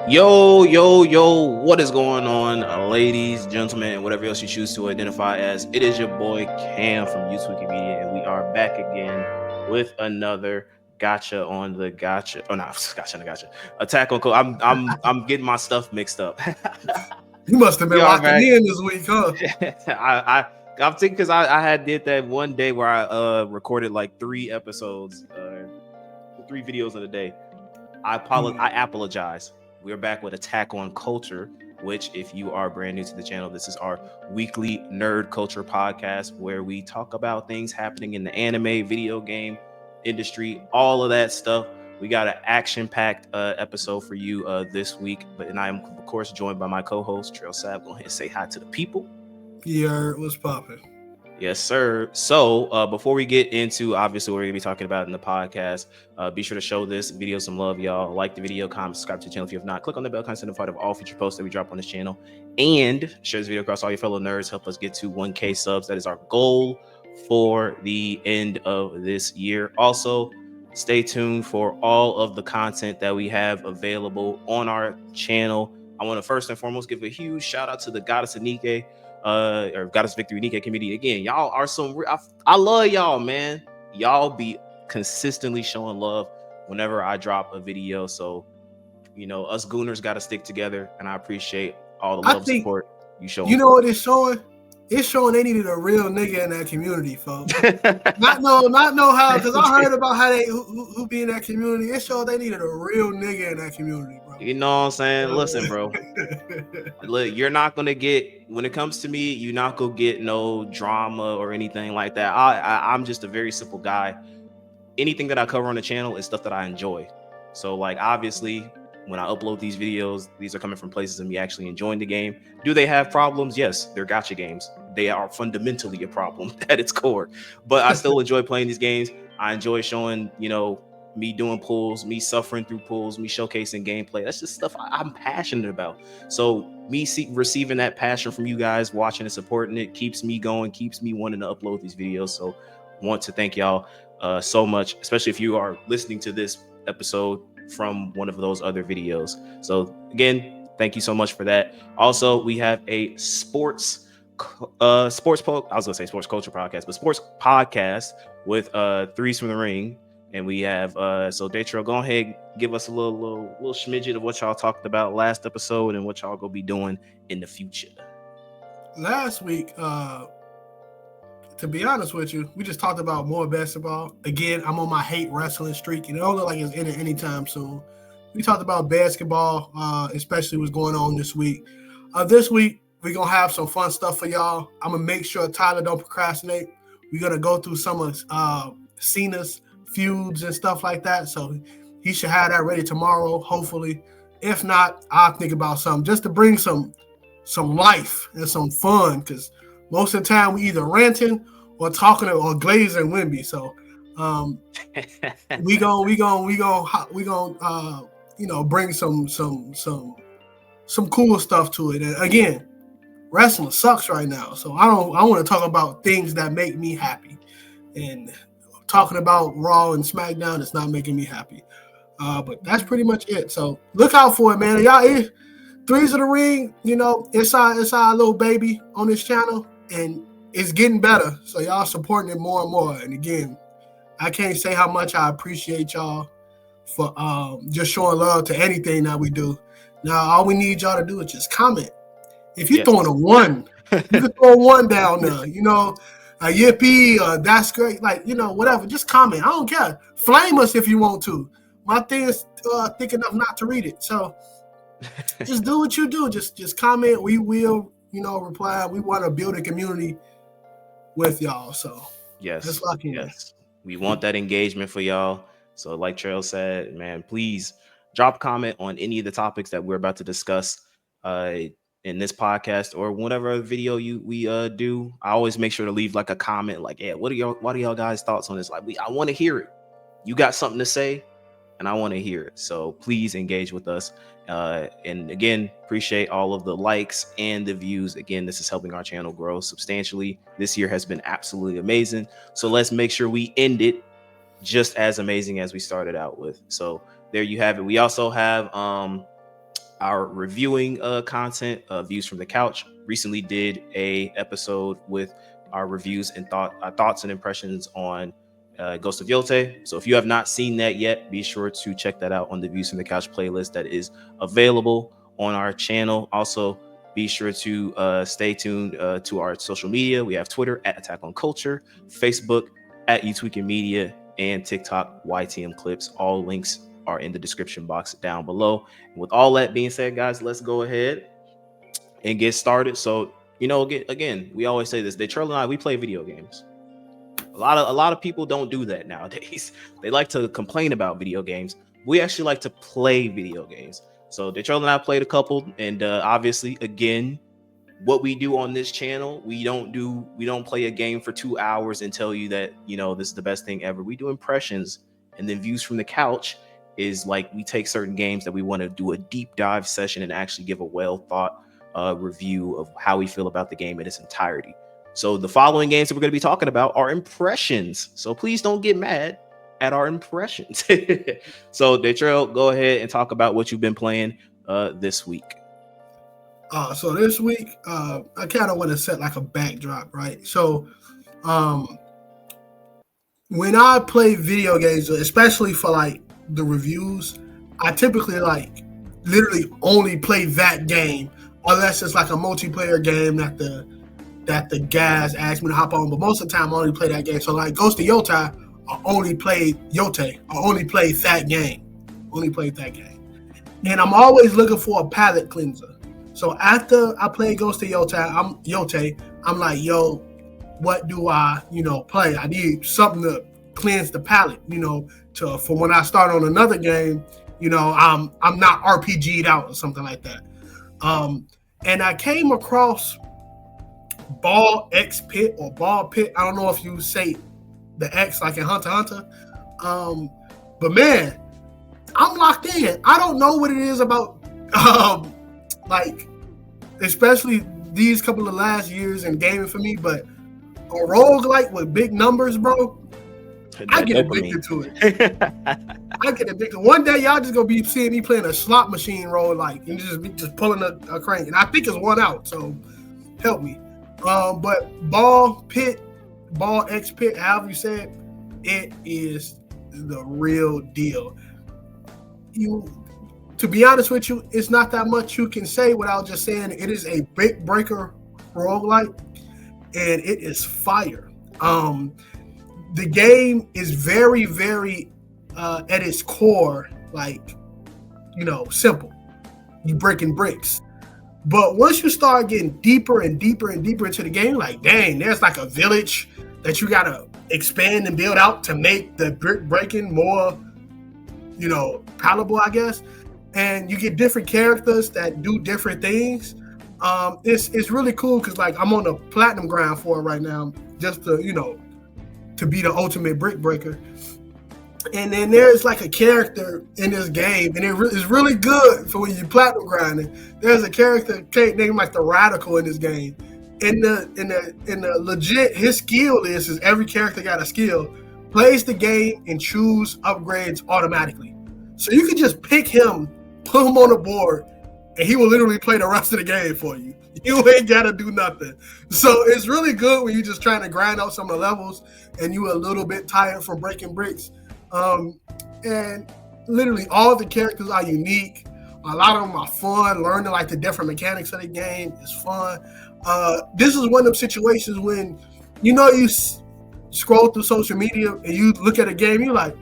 Yo, what is going on, ladies, gentlemen, and whatever else you choose to identify as? It is your boy Cam from Tweeking Media, and we are back again with another gotcha on the gotcha. Oh, no, gotcha on the gotcha. Attack on. I'm getting my stuff mixed up. You must have been We are locking back. in this week, huh? I'm thinking because I had did that one day where I recorded like 3 episodes, 3 videos in a day. I apologize. We're back with Attack on Culture, which, if you are brand new to the channel, this is our weekly nerd culture podcast where we talk about things happening in the anime, video game industry, all of that stuff. We got an action-packed episode for you this week, and I am, of course, joined by my co-host, Trail Sab. Go ahead and say hi to the people. Yeah, what's popping? Yes, sir. So before we get into obviously what we're gonna be talking about in the podcast, be sure to show this video some love, y'all. Like the video, comment, subscribe to the channel if you have not. Click on the bell icon to be notified of all future posts that we drop on this channel, and share this video across all your fellow nerds. Help us get to 1K subs. That is our goal for the end of this year. Also, stay tuned for all of the content that we have available on our channel. I want to first and foremost give a huge shout out to the Goddess of Nike. Or Goddess Victory Nike community. Again, y'all are I love y'all, man. Y'all be consistently showing love whenever I drop a video. So, us Gooners got to stick together, and I appreciate all the love and support you show. You know what it's showing? It's showing they needed a real nigga in that community, folks. not know how, because I heard about how they who be in that community. It showed they needed a real nigga in that community, bro. You know what I'm saying? Listen, bro. Look, you're not gonna get, when it comes to me, you're not gonna get no drama or anything like that. I'm just a very simple guy. Anything that I cover on the channel is stuff that I enjoy. So, like, obviously, when I upload these videos, these are coming from places of me actually enjoying the game. Do they have problems? Yes, they're gotcha games. They are fundamentally a problem at its core. But I still enjoy playing these games. I enjoy showing, me doing pulls, me suffering through pulls, me showcasing gameplay. That's just stuff I'm passionate about. So me receiving that passion from you guys, watching and supporting it, keeps me going, keeps me wanting to upload these videos. So I want to thank y'all so much, especially if you are listening to this episode from one of those other videos. So again, thank you so much for that. Also, we have a sports culture podcast, but sports podcast with Threes from the Ring. And we have so Datro, go ahead, give us a little smidget of what y'all talked about last episode and what y'all gonna be doing in the future. Last week, to be honest with you, we just talked about more basketball. Again, I'm on my hate wrestling streak, and it don't look like it's ending anytime soon. We talked about basketball, especially what's going on this week. This week, we're going to have some fun stuff for y'all. I'm going to make sure Tyler don't procrastinate. We're going to go through some of Cena's feuds and stuff like that, so he should have that ready tomorrow, hopefully. If not, I'll think about something just to bring some life and some fun, because most of the time we either ranting or talking or glazing Wimby. So we gonna bring some cool stuff to it. And again, wrestling sucks right now, so I want to talk about things that make me happy. And talking about Raw and SmackDown is not making me happy. But that's pretty much it. So look out for it, man. Y'all, Threes of the Ring, it's our little baby on this channel, and it's getting better. So y'all supporting it more and more. And again, I can't say how much I appreciate y'all for just showing love to anything that we do. Now, all we need y'all to do is just comment. If you're throwing a 1, you can throw a 1 down there, a yippee, that's great, whatever. Just comment. I don't care. Flame us if you want to. My thing is thick enough not to read it. So just do what you do. Just comment. We will, reply. We want to build a community with y'all. So yes, we want that engagement for y'all. So like Trail said, man, please drop a comment on any of the topics that we're about to discuss in this podcast or whatever video we do. I always make sure to leave like a comment, like, yeah, what are y'all guys' thoughts on this? Like, I want to hear it. You got something to say, and I want to hear it. So please engage with us. And again, appreciate all of the likes and the views. Again, this is helping our channel grow substantially. This year has been absolutely amazing. So let's make sure we end it just as amazing as we started out with. So there you have it. We also have our reviewing content, Views from the Couch. Recently did a episode with our reviews and thoughts and impressions on Ghost of Yote. So if you have not seen that yet, be sure to check that out on the Views from the Couch playlist that is available on our channel. Also, be sure to stay tuned to our social media. We have Twitter at Attack on Culture, Facebook at Tweeking Media, and TikTok YTM Clips. All links are in the description box down below. And with all that being said, guys, let's go ahead and get started. So, again, we always say this. Detroit and I, we play video games. A lot of people don't do that nowadays. They like to complain about video games. We actually like to play video games. So Detroit and I played a couple, and obviously, again, what we do on this channel, we don't play a game for 2 hours and tell you that this is the best thing ever. We do impressions, and then Views from the Couch is like we take certain games that we want to do a deep dive session and actually give a well thought review of how we feel about the game in its entirety. So the following games that we're going to be talking about are impressions. So please don't get mad at our impressions. So Detroit, go ahead and talk about what you've been playing this week. So this week, I kind of want to set like a backdrop, right? So when I play video games, especially for like the reviews, I typically like literally only play that game unless it's like a multiplayer game that the guys ask me to hop on. But most of the time I only play that game. So like Ghost of Yote, I only played Yote. I only played that game. And I'm always looking for a palate cleanser. So after I play Ghost of Yote, I'm like, yo, what do I, play? I need something to cleanse the palate, for when I start on another game, I'm not RPG'd out or something like that. And I came across Ball X Pit or Ball Pit. I don't know if you say the X like in Hunter x Hunter. But man, I'm locked in. I don't know what it is about, like, especially these couple of last years in gaming for me, but a roguelike with big numbers, bro, I get addicted to it. I get addicted. One day, y'all just gonna be seeing me playing a slot machine roguelike and just pulling a crank. And I think it's one out, so help me. But Ball X Pit, however you say it, it is the real deal. To be honest with you, it's not that much you can say without just saying it is a brick breaker roguelike, and it is fire. The game is very, very, at its core, like, simple. You breaking bricks. But once you start getting deeper and deeper and deeper into the game, like, dang, there's like a village that you got to expand and build out to make the brick breaking more, palatable, I guess. And you get different characters that do different things. It's really cool because, like, I'm on the platinum grind for it right now, just to be the ultimate brick breaker. And then there's like a character in this game, and it's really good for when you platinum grinding. There's a character named like the Radical in this game. In the legit, his skill is every character got a skill. Plays the game and choose upgrades automatically. So you can just pick him, put him on the board, and he will literally play the rest of the game for you. You ain't got to do nothing. So it's really good when you're just trying to grind out some of the levels and you a little bit tired from breaking bricks. And literally all the characters are unique. A lot of them are fun. Learning like the different mechanics of the game is fun. This is one of them situations when, you scroll through social media and you look at a game, you're like,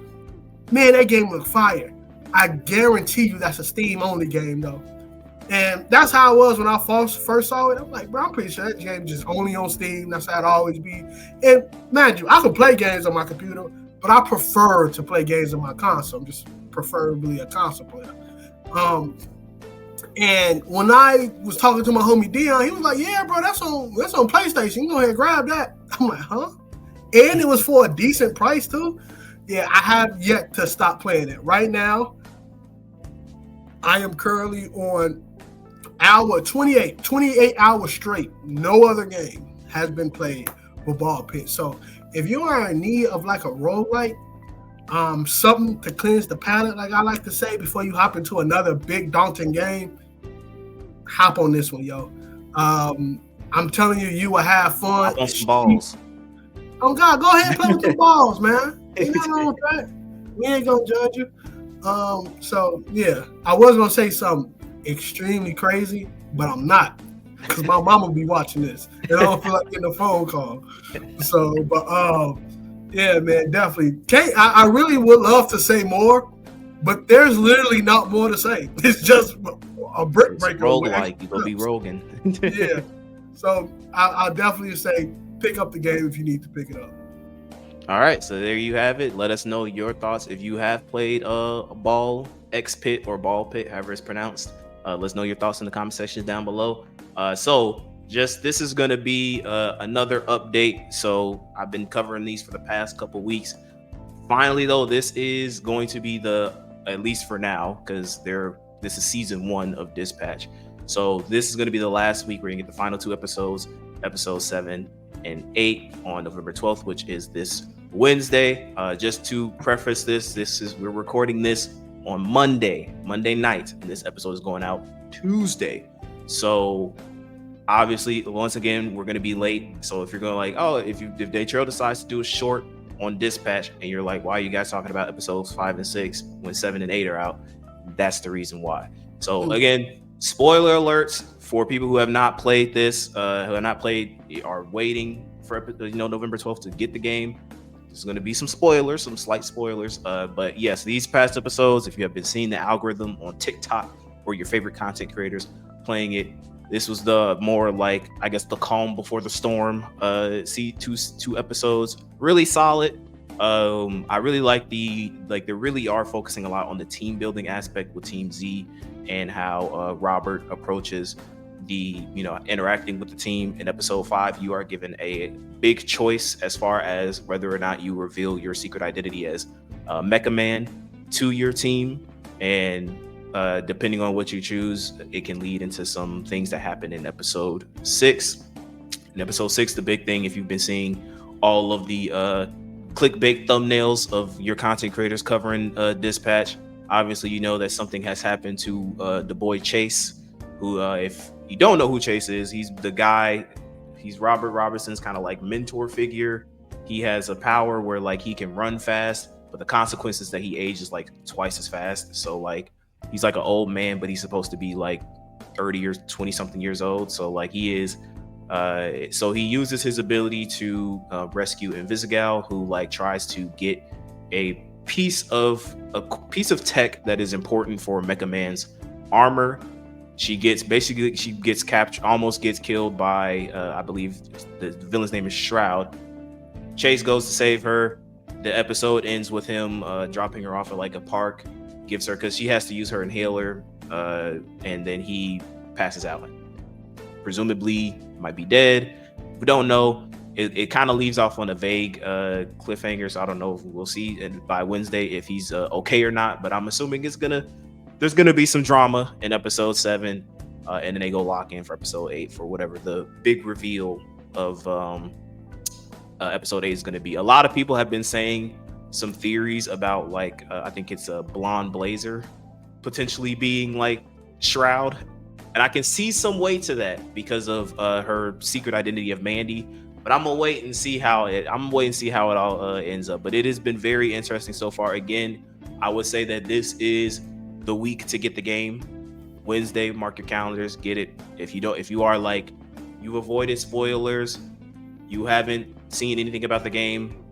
man, that game looks fire. I guarantee you that's a Steam-only game, though. And that's how it was when I first saw it. I'm like, bro, I'm pretty sure that game is just only on Steam. That's how it always be. And mind you, I can play games on my computer, but I prefer to play games on my console. I'm just preferably a console player. And when I was talking to my homie Dion, he was like, yeah, bro, that's on PlayStation. You can go ahead and grab that. I'm like, huh? And it was for a decent price, too. Yeah, I have yet to stop playing it. Right now, I am currently on hour 28 hours straight. No other game has been played with Ball Pit. So if you are in need of like a roguelike, Something to cleanse the palate, like I like to say, before you hop into another big daunting game. Hop on this one, yo. I'm telling you, you will have fun. Hop on some balls. Oh God, go ahead and play with some balls, man. Ain't nothing wrong with that. We ain't gonna judge you. So yeah, I was gonna say something extremely crazy, but I'm not, because my mama be watching this, and I don't feel like getting a phone call. So, but yeah, man, definitely. I really would love to say more, but there's literally not more to say. It's just a brick breaker. Roll like you gonna be Rogan. Yeah. So I'll definitely say pick up the game if you need to pick it up. All right, so there you have it. Let us know your thoughts if you have played Ball X Pit or Ball Pit, however it's pronounced. Let's know your thoughts in the comment section down below. So this is going to be another update. So I've been covering these for the past couple weeks. Finally, though, this is going to be at least for now, because this is season 1 of Dispatch. So this is going to be the last week. We're going to get the final 2 episodes, episode 7 and 8 on November 12th, which is this Wednesday. Just to preface we're recording this on Monday night, and this episode is going out Tuesday. So obviously, once again, we're going to be late. So if you're going like, oh, if Daytrail decides to do a short on Dispatch, and you're like, why are you guys talking about episodes 5 and 6 when 7 and 8 are out? That's the reason why. So again, spoiler alerts for people who have not played this, who have not played, are waiting for November 12th to get the game. There's going to be some spoilers, some slight spoilers. But yes, these past episodes, if you have been seeing the algorithm on TikTok or your favorite content creators playing it, this was the more like, I guess, the calm before the storm. See two episodes, really solid. I really like they really are focusing a lot on the team building aspect with Team Z and how Robert approaches the interacting with the team. In episode 5, you are given a big choice as far as whether or not you reveal your secret identity as Mecha Man to your team, and depending on what you choose, it can lead into some things that happen in episode 6. In episode 6, the big thing, if you've been seeing all of the clickbait thumbnails of your content creators covering Dispatch, obviously you know that something has happened to the boy Chase, who if you don't know who Chase is, he's the guy, he's Robert Robertson's kind of like mentor figure. He has a power where like he can run fast, but the consequences that he ages like twice as fast. So like he's like an old man, but he's supposed to be like 30 or 20 something years old. So like he is so he uses his ability to rescue Invisigal, who like tries to get a piece of tech that is important for Mecha Man's armor. She gets captured, almost gets killed by I believe the villain's name is Shroud. Chase goes to save her. The episode ends with him dropping her off at like a park, gives her, because she has to use her inhaler, and then he passes out. Presumably might be dead. We don't know. It kind of leaves off on a vague cliffhanger, so I don't know if we'll see by Wednesday if he's okay or not, but I'm assuming there's gonna be some drama in episode 7, and then they go lock in for episode 8 for whatever the big reveal of episode 8 is gonna be. A lot of people have been saying some theories about like I think it's a blonde Blazer potentially being like Shroud, and I can see some weight to that because of her secret identity of Mandy. But I'm gonna wait and see how it all ends up. But it has been very interesting so far. Again, I would say that this is the week to get the game. Wednesday, mark your calendars, get it. If you are like, you've avoided spoilers, you haven't seen anything about the game,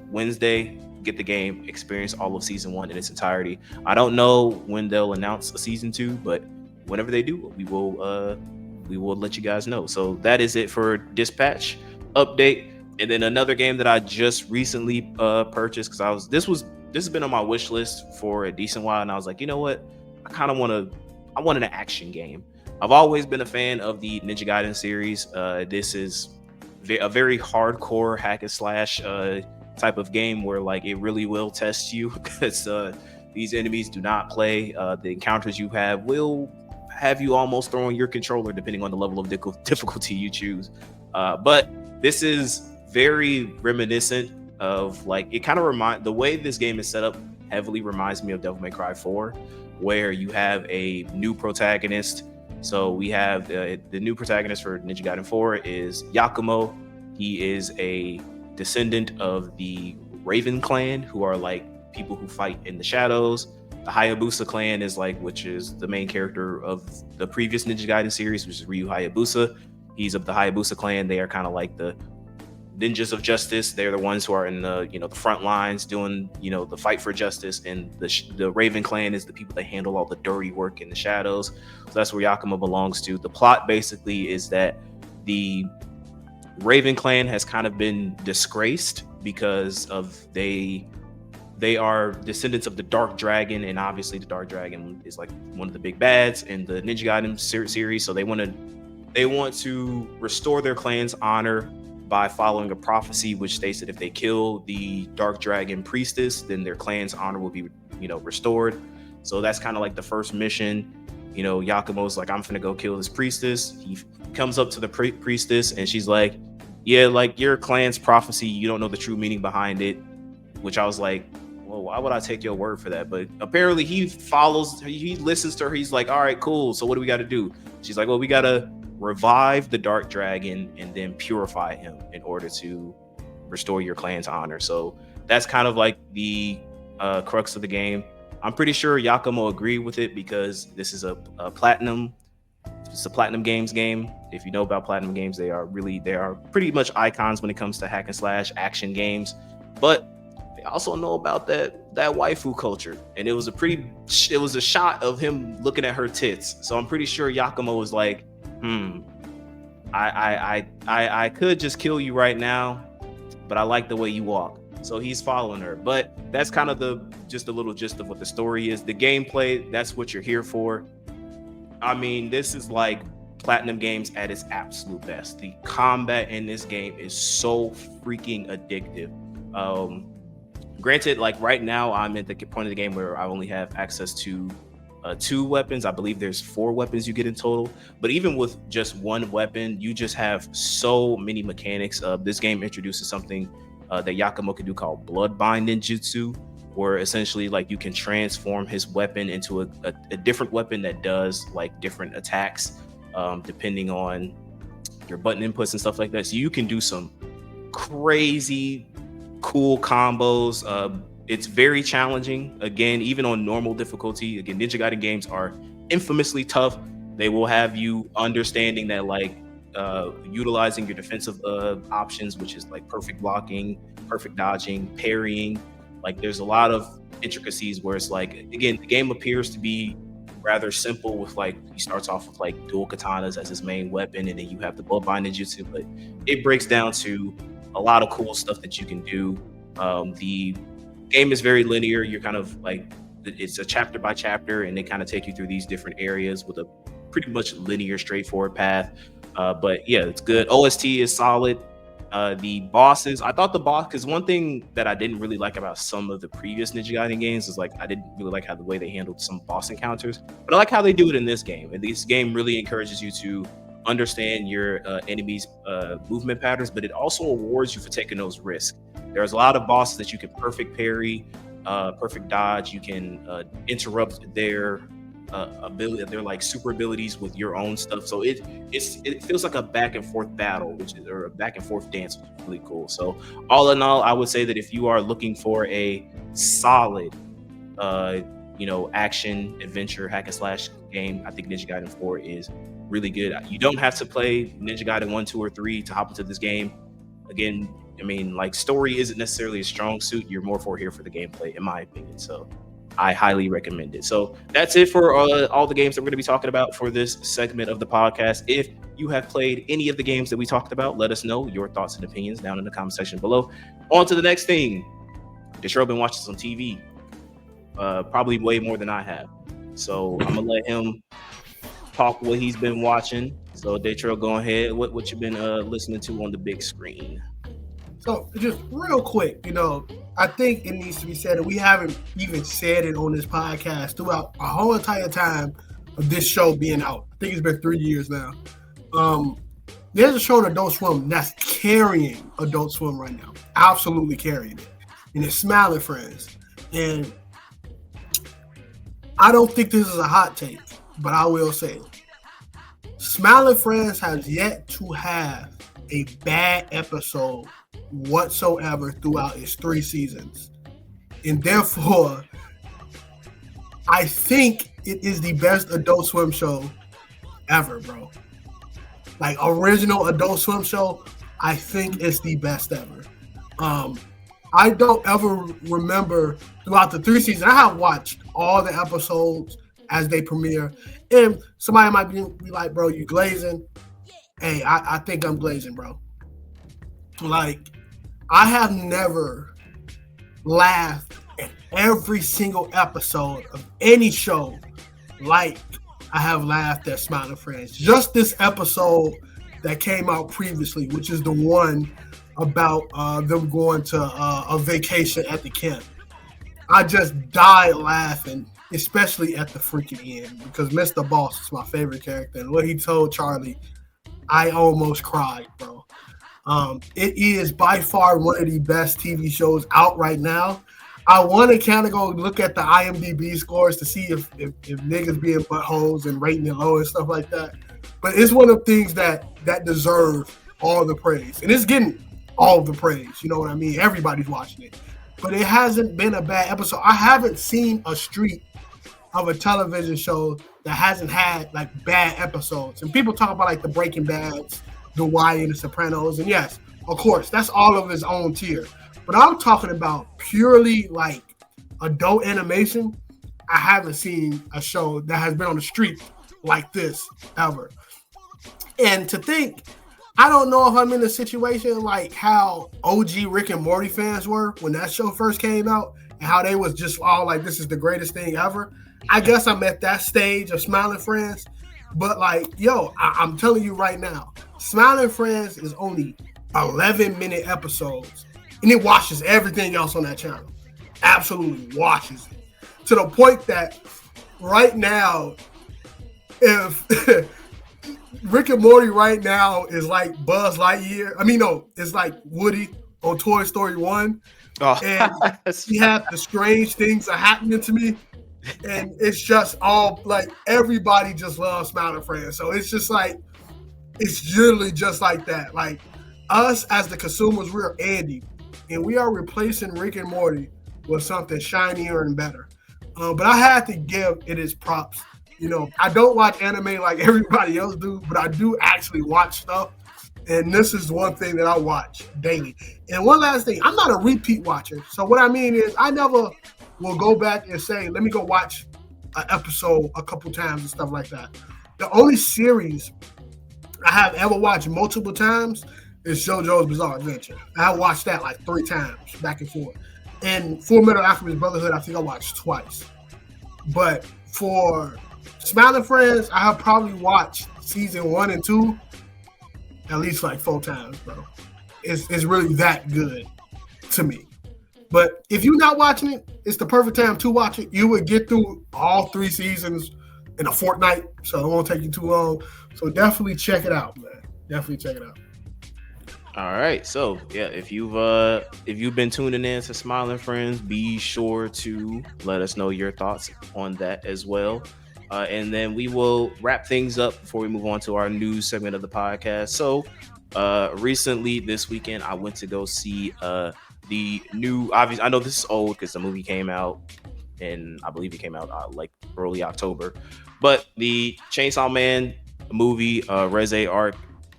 Wednesday, get the game, experience all of season 1 in its entirety. I don't know when they'll announce a season 2, but whenever they do, we will let you guys know. So that is it for Dispatch update. And then another game that I just recently purchased, because this has been on my wish list for a decent while, and I was like, you know what, I want an action game. I've always been a fan of the Ninja Gaiden series. This is a very hardcore hack and slash type of game where like it really will test you, because these enemies do not play. The encounters you have will have you almost throwing your controller depending on the level of difficulty you choose. But this is very reminiscent of like, it kind of the way this game is set up heavily reminds me of Devil May Cry 4, where you have a new protagonist. So we have the new protagonist for Ninja Gaiden 4 is Yakumo. He is a descendant of the Raven clan, who are like people who fight in the shadows. The Hayabusa clan is like, which is the main character of the previous Ninja Gaiden series, which is Ryu Hayabusa. He's of the Hayabusa clan. They are kind of like the ninjas of justice. They're the ones who are in the, you know, the front lines doing, you know, the fight for justice. And the Raven clan is the people that handle all the dirty work in the shadows. So that's where Yakumo belongs to. The plot basically is that the Raven clan has kind of been disgraced because of they are descendants of the Dark Dragon, and obviously the Dark Dragon is like one of the big bads in the Ninja Gaiden series. So they want to restore their clan's honor by following a prophecy which states that if they kill the Dark Dragon priestess, then their clan's honor will be, you know, restored. So that's kind of like the first mission. You know, Yakumo's like, I'm finna go kill this priestess. He comes up to the priestess and she's like, yeah, like your clan's prophecy, you don't know the true meaning behind it. Which I was like, well, why would I take your word for that? But apparently he listens to her. He's like, all right, cool. So what do we got to do? She's like, well, we got to revive the Dark Dragon and then purify him in order to restore your clan's honor. So that's kind of like the crux of the game. I'm pretty sure Yakumo agreed with it because this is a Platinum. It's a Platinum Games game. If you know about Platinum Games, they are pretty much icons when it comes to hack and slash action games. But they also know about that waifu culture, and it was a shot of him looking at her tits. So I'm pretty sure Yakumo was like, I could just kill you right now, but I like the way you walk. So he's following her. But that's kind of just a little gist of what the story is. The gameplay, that's what you're here for. I mean, this is like Platinum Games at its absolute best. The combat in this game is so freaking addictive. Granted, like right now, I'm at the point of the game where I only have access to 2 weapons. I believe there's 4 weapons you get in total. But even with just 1 weapon, you just have so many mechanics. This game introduces something that Yakumo can do called Bloodbind Ninjutsu, where essentially like you can transform his weapon into a different weapon that does like different attacks depending on your button inputs and stuff like that. So you can do some crazy cool combos. It's very challenging, again, even on normal difficulty. Again, Ninja Gaiden games are infamously tough. They will have you understanding that like utilizing your defensive options, which is like perfect blocking, perfect dodging, parrying. Like there's a lot of intricacies where it's like, again, the game appears to be rather simple with like, he starts off with like dual katanas as his main weapon, and then you have the Bloodbind Ninjutsu, but it breaks down to a lot of cool stuff that you can do. The game is very linear. You're kind of like, it's a chapter by chapter, and they kind of take you through these different areas with a pretty much linear, straightforward path. But yeah, it's good. OST is solid. The bosses, I thought because one thing that I didn't really like about some of the previous Ninja Gaiden games is like, I didn't really like the way they handled some boss encounters, but I like how they do it in this game. And this game really encourages you to understand your enemies' movement patterns, but it also awards you for taking those risks. There's a lot of bosses that you can perfect parry, perfect dodge. You can interrupt their ability, their like super abilities with your own stuff. So it feels like a back and forth battle, or a back and forth dance, which is really cool. So all in all, I would say that if you are looking for a solid, action adventure hack and slash game, I think Ninja Gaiden 4 is really good. You don't have to play Ninja Gaiden 1, 2, or 3 to hop into this game. Again, I mean, like, story isn't necessarily a strong suit. You're more here for the gameplay, in my opinion. So I highly recommend it. So that's it for all the games that we're going to be talking about for this segment of the podcast. If you have played any of the games that we talked about, let us know your thoughts and opinions down in the comment section below. On to the next thing. Deshro been watching some TV, probably way more than I have. So I'm gonna let him talk what he's been watching. So Deshro, go ahead. What you been listening to on the big screen? So just real quick, I think it needs to be said that we haven't even said it on this podcast throughout our whole entire time of this show being out. I think it's been 3 years now. There's a show on Adult Swim that's carrying Adult Swim right now. Absolutely carrying it. And it's Smiling Friends. And I don't think this is a hot take, but I will say it. Smiling Friends has yet to have a bad episode whatsoever throughout its 3 seasons. And therefore, I think it is the best Adult Swim show ever, bro. Like, original Adult Swim show, I think it's the best ever. I don't ever remember throughout the 3 seasons. I have watched all the episodes as they premiere. And somebody might be like, bro, you glazing? Hey, I think I'm glazing, bro. Like, I have never laughed at every single episode of any show like I have laughed at Smiling Friends. Just this episode that came out previously, which is the one about them going to a vacation at the camp. I just died laughing, especially at the freaking end, because Mr. Boss is my favorite character. And what he told Charlie, I almost cried, bro. It is by far one of the best TV shows out right now. I want to kind of go look at the IMDb scores to see if niggas being buttholes and rating it low and stuff like that. But it's one of the things that deserve all the praise. And it's getting all the praise. You know what I mean? Everybody's watching it. But it hasn't been a bad episode. I haven't seen a streak of a television show that hasn't had like bad episodes. And people talk about like the Breaking Bads, the Wire, and the Sopranos. And yes, of course, that's all of its own tier. But I'm talking about purely like adult animation. I haven't seen a show that has been on the street like this ever. And to think, I don't know if I'm in a situation like how OG Rick and Morty fans were when that show first came out and how they was just all like, this is the greatest thing ever. I guess I'm at that stage of Smiling Friends. But like, yo, I'm telling you right now, Smiling Friends is only 11-minute episodes. And it watches everything else on that channel. Absolutely watches it. To the point that right now, if Rick and Morty right now is like Buzz Lightyear. I mean, no, it's like Woody on Toy Story 1. Oh. And you have the strange things are happening to me. And it's just all like everybody just loves Smiling Friends. So it's just like, it's literally just like that. Like us as the consumers, we're Andy. And we are replacing Rick and Morty with something shinier and better. But I had to give it its props. You know, I don't watch anime like everybody else do, but I do actually watch stuff. And this is one thing that I watch daily. And one last thing, I'm not a repeat watcher. So what I mean is I never will go back and say, let me go watch an episode a couple times and stuff like that. The only series I have ever watched multiple times is JoJo's Bizarre Adventure. I watched that like 3 times, back and forth. And Full Metal Alchemist Brotherhood, I think I watched twice. But for Smiling Friends, I have probably watched season 1 and 2 at least like 4 times, bro. It's really that good to me. But if you're not watching it, it's the perfect time to watch it. You would get through all 3 seasons in a fortnight, so it won't take you too long. So definitely check it out, man. Definitely check it out. All right, so yeah, if you've been tuning in to Smiling Friends, be sure to let us know your thoughts on that as well, and then we will wrap things up before we move on to our news segment of the podcast. So, recently this weekend, I went to go see the new. Obviously, I know this is old because the movie came out, and I believe it came out like early October, but the Chainsaw Man movie, Reze arc.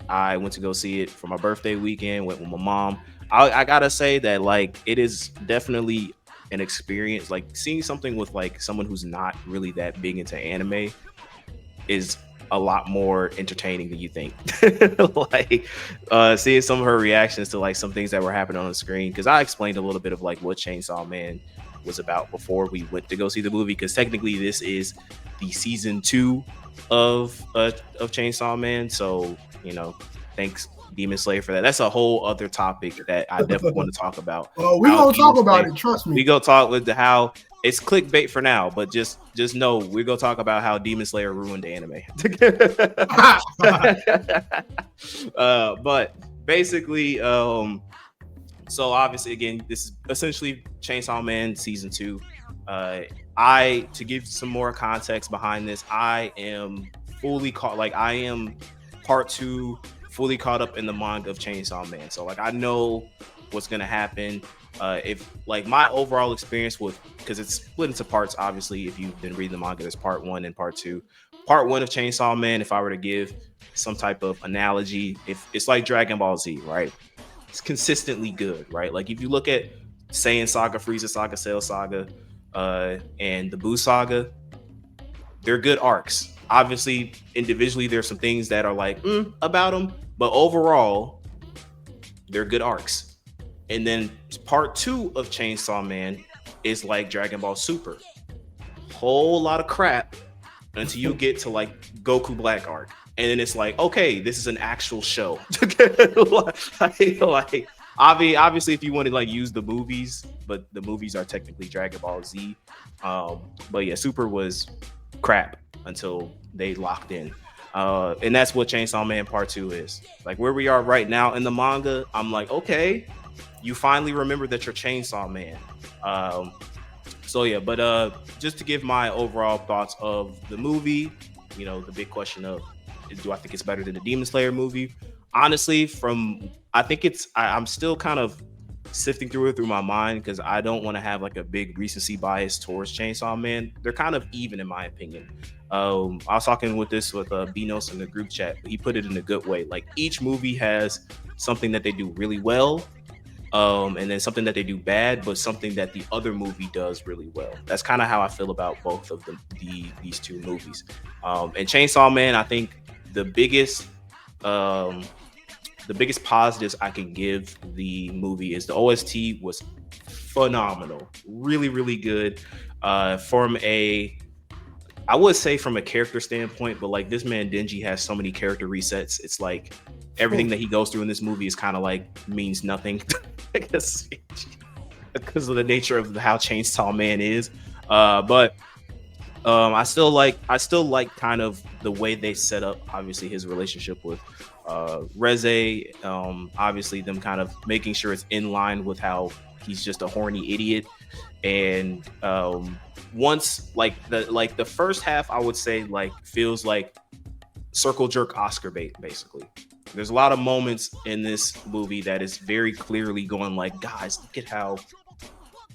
I went to go see it for my birthday weekend, went with my mom. I gotta say that like it is definitely an experience. Like seeing something with like someone who's not really that big into anime is a lot more entertaining than you think. Like seeing some of her reactions to like some things that were happening on the screen, because I explained a little bit of like what Chainsaw Man was about before we went to go see the movie, because technically this is the season 2 of Chainsaw Man. So you know, thanks Demon Slayer for that. That's a whole other topic that I definitely want to talk about. Oh, we gonna talk about it. Trust me. We go talk with how it's clickbait for now, but just know we're gonna talk about how Demon Slayer ruined the anime. But basically, so obviously, again, this is essentially Chainsaw Man season 2. To give some more context behind this, I am fully caught. Like, I am part 2, fully caught up in the manga of Chainsaw Man. So like, I know what's gonna happen. If like my overall experience with, because it's split into parts. Obviously, if you've been reading the manga, there's part 1 and part 2. Part 1 of Chainsaw Man, if I were to give some type of analogy, if it's like Dragon Ball Z, right? It's consistently good, right? Like if you look at Saiyan Saga, Frieza Saga, Cell Saga, and the Buu Saga, they're good arcs. Obviously, individually, there's some things that are like about them, but overall, they're good arcs. And then part 2 of Chainsaw Man is like Dragon Ball Super. Whole lot of crap until you get to like Goku Black arc. And then it's like, okay, this is an actual show. like obviously, if you want to like use the movies, but the movies are technically Dragon Ball Z. But yeah, Super was crap until they locked in. And that's what Chainsaw Man Part 2 is. Like where we are right now in the manga, I'm like, okay, you finally remember that you're Chainsaw Man. So yeah, but just to give my overall thoughts of the movie, you know, the big question of, do I think it's better than the Demon Slayer movie? Honestly, I'm still kind of sifting through my mind because I don't want to have like a big recency bias towards Chainsaw Man. They're kind of even in my opinion. I was talking with Benos in the group chat, but he put it in a good way. Like each movie has something that they do really well, and then something that they do bad, but something that the other movie does really well. That's kind of how I feel about both of these two movies. And Chainsaw Man, I think the biggest positives I can give the movie is the OST was phenomenal, really, really good. I would say from a character standpoint, but like this man Denji has so many character resets. It's like everything that he goes through in this movie is kind of like means nothing. I guess because of the nature of how Chainsaw Man is. But I still like kind of the way they set up obviously his relationship with Reze. Obviously them kind of making sure it's in line with how he's just a horny idiot. And once like the first half, I would say like feels like circle jerk Oscar bait basically. There's a lot of moments in this movie that is very clearly going like, guys, look at how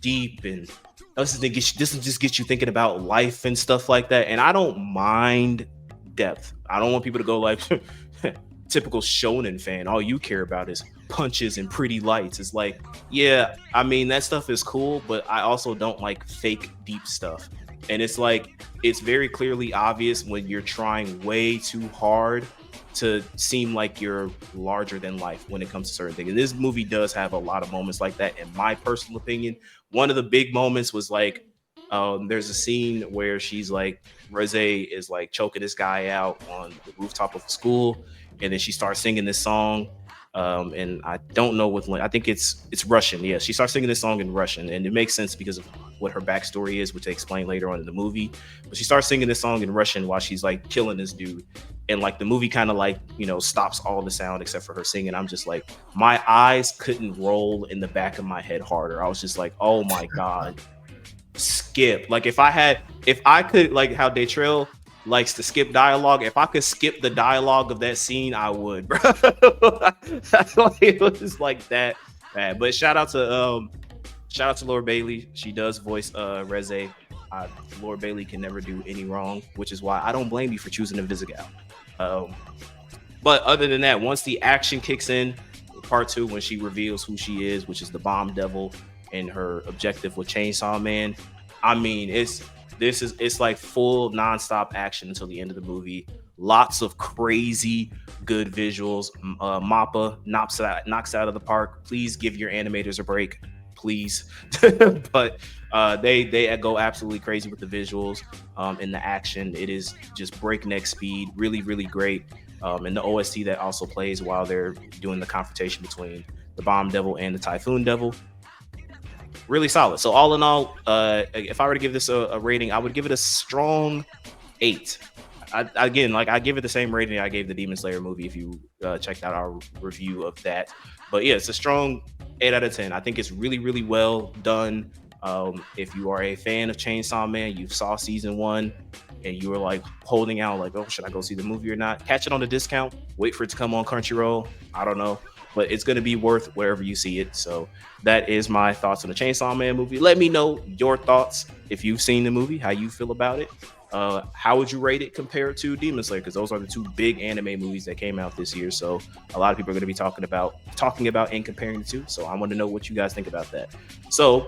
deep and this will just get you thinking about life and stuff like that. And I don't mind depth. I don't want people to go like typical shonen fan. All you care about is punches and pretty lights. It's like, yeah, I mean, that stuff is cool, but I also don't like fake deep stuff. And it's like, it's very clearly obvious when you're trying way too hard to seem like you're larger than life when it comes to certain things. And this movie does have a lot of moments like that, in my personal opinion. One of the big moments was like, there's a scene where she's like, Reze is like choking this guy out on the rooftop of a school, and then she starts singing this song. And I don't know I think it's Russian. Yeah, she starts singing this song in Russian, and it makes sense because of what her backstory is, which they explain later on in the movie. But she starts singing this song in Russian while she's like killing this dude, and like the movie kind of like, you know, stops all the sound except for her singing. I'm just like, my eyes couldn't roll in the back of my head harder. I was just like, oh my god, skip. Like if I could, like how Daytrail likes to skip dialogue. If I could skip the dialogue of that scene, I would, bro. It was like that bad. But shout out to Laura Bailey. She does voice Reze. Laura Bailey can never do any wrong, which is why I don't blame you for choosing Invisigal. But other than that, once the action kicks in, part 2, when she reveals who she is, which is the Bomb Devil, and her objective with Chainsaw Man, I mean, it's like full nonstop action until the end of the movie. Lots of crazy good visuals. Mappa knocks out of the park. Please give your animators a break, please. But they go absolutely crazy with the visuals and the action. It is just breakneck speed, really, really great. And the OST that also plays while they're doing the confrontation between the Bomb Devil and the Typhoon Devil, really solid. So all in all, if I were to give this a rating, I would give it a strong 8. again, like I give it the same rating I gave the Demon Slayer movie if you checked out our review of that. But yeah, it's a strong 8 out of 10. I think it's really, really well done. If you are a fan of Chainsaw Man, you saw season 1 and you were like holding out like, oh, should I go see the movie or not? Catch it on a discount, wait for it to come on Crunchyroll. I don't know, but it's going to be worth wherever you see it. So that is my thoughts on the Chainsaw Man movie. Let me know your thoughts if you've seen the movie, how you feel about it. How would you rate it compared to Demon Slayer? Because those are the two big anime movies that came out this year. So a lot of people are going to be talking about and comparing the two. So I want to know what you guys think about that. So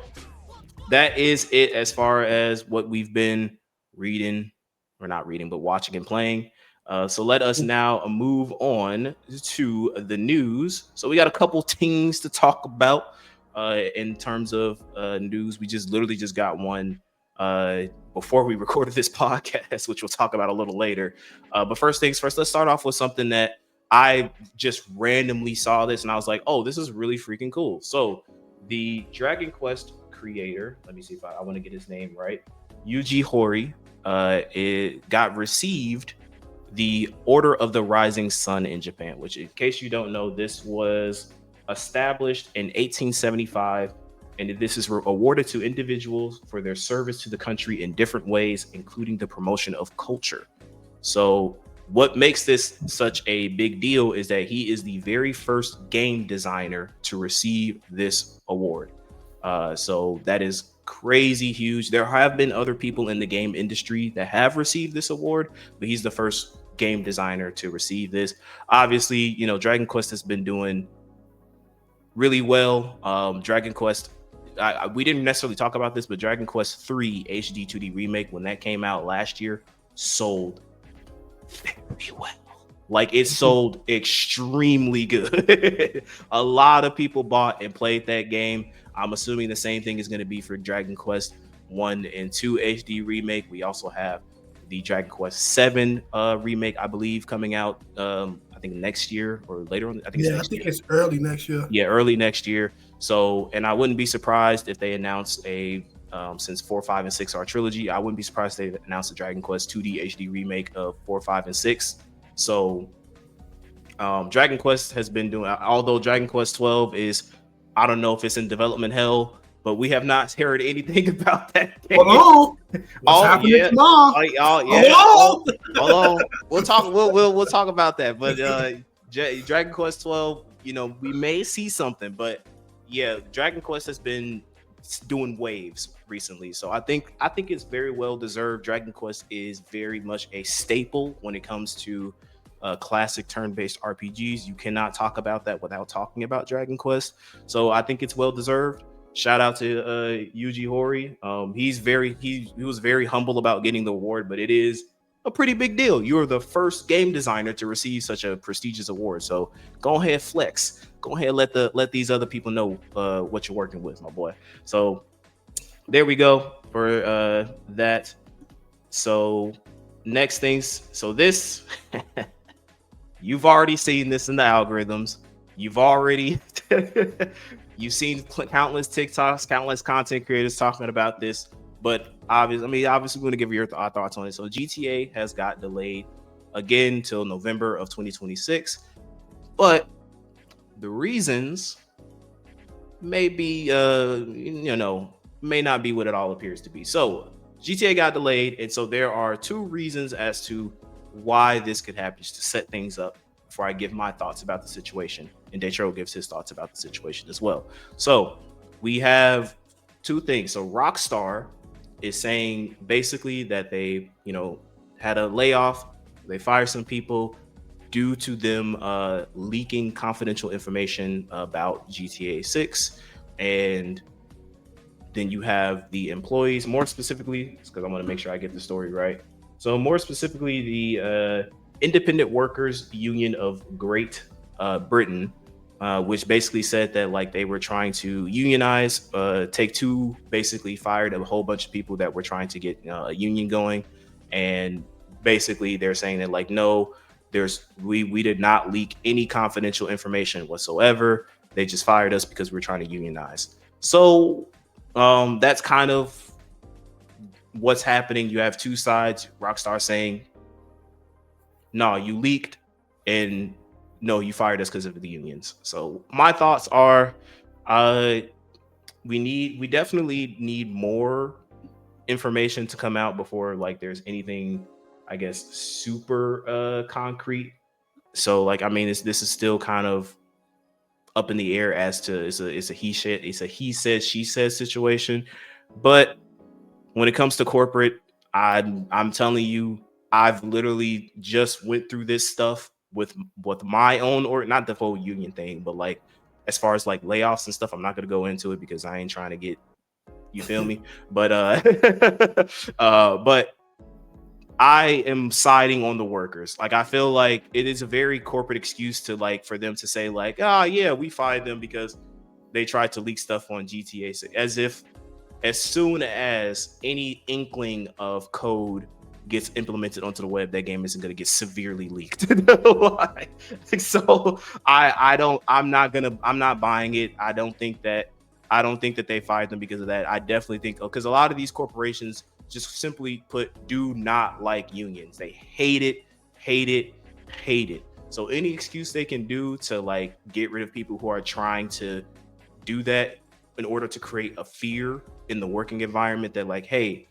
that is it as far as what we've been reading, or not reading, but watching and playing. So let us now move on to the news. So we got a couple things to talk about in terms of news. We literally just got one before we recorded this podcast, which we'll talk about a little later. But first things first, let's start off with something that I just randomly saw this and I was like, oh, this is really freaking cool. So the Dragon Quest creator, let me see if I want to get his name right, Yuji Horii, it received the Order of the Rising Sun in Japan, which, in case you don't know, this was established in 1875, and this is awarded to individuals for their service to the country in different ways, including the promotion of culture. So what makes this such a big deal is that he is the very first game designer to receive this award. So that is crazy huge. There have been other people in the game industry that have received this award, but he's the first game designer to receive this. Obviously, you know, Dragon Quest has been doing really well. Dragon Quest, we didn't necessarily talk about this, but Dragon Quest 3 HD 2D remake, when that came out last year, sold very well. Like, it sold extremely good. A lot of people bought and played that game. I'm assuming the same thing is going to be for Dragon Quest 1 and 2 HD remake. We also have the Dragon Quest 7 remake, I believe, coming out I think next year or later on. I think it's early next year. Yeah, early next year. So, and I wouldn't be surprised if they announce a since 4, 5, and 6 are a trilogy, I wouldn't be surprised if they announced a Dragon Quest 2D HD remake of 4, 5, and 6. So Dragon Quest has been doing, although Dragon Quest 12 is, I don't know if it's in development hell, but we have not heard anything about that game. Hello? What's happening tomorrow? Hello? We'll talk about that. But Dragon Quest 12, you know, we may see something, but yeah, Dragon Quest has been doing waves recently. So I think it's very well deserved. Dragon Quest is very much a staple when it comes to classic turn-based RPGs. You cannot talk about that without talking about Dragon Quest. So I think it's well deserved. Shout out to Yuji Horii. He was very humble about getting the award, but it is a pretty big deal. You're the first game designer to receive such a prestigious award. So go ahead, flex. Go ahead, let these other people know what you're working with, my boy. So there we go for that. So next things. So this, you've already seen this in the algorithms. You've seen countless TikToks, countless content creators talking about this. But obviously, we're going to give you our thoughts on it. So GTA has got delayed again till November of 2026. But the reasons may be, may not be what it all appears to be. So GTA got delayed. And so there are two reasons as to why this could happen, just to set things up before I give my thoughts about the situation. And Detro gives his thoughts about the situation as well. So we have two things. So Rockstar is saying basically that they, had a layoff. They fired some people due to them leaking confidential information about GTA 6. And then you have the employees, more specifically, because I want to make sure I get the story right. So more specifically, the Independent Workers Union of Great Britain, which basically said that like they were trying to unionize. Take-Two basically fired a whole bunch of people that were trying to get a union going, and basically they're saying that like no, we did not leak any confidential information whatsoever. They just fired us because we're trying to unionize. So that's kind of what's happening. You have two sides. Rockstar saying no, you leaked, and no, you fired us because of the unions. So my thoughts are, we definitely need more information to come out before like there's anything, I guess, super concrete. So like, I mean, this is still kind of up in the air as to it's a he said she said situation. But when it comes to corporate, I'm telling you, I've literally just went through this stuff with my own, or not the whole union thing, but like as far as like layoffs and stuff. I'm not gonna go into it because I ain't trying to get, you feel me? But but I am siding on the workers. Like, I feel like it is a very corporate excuse to like for them to say like, oh yeah, we fired them because they tried to leak stuff on GTA 6, as if as soon as any inkling of code gets implemented onto the web, that game isn't going to get severely leaked. Like, so I'm not buying it. I don't think that they fired them because of that. I definitely think, because a lot of these corporations just simply put do not like unions. They hate it, hate it, hate it. So any excuse they can do to like get rid of people who are trying to do that in order to create a fear in the working environment that like, hey,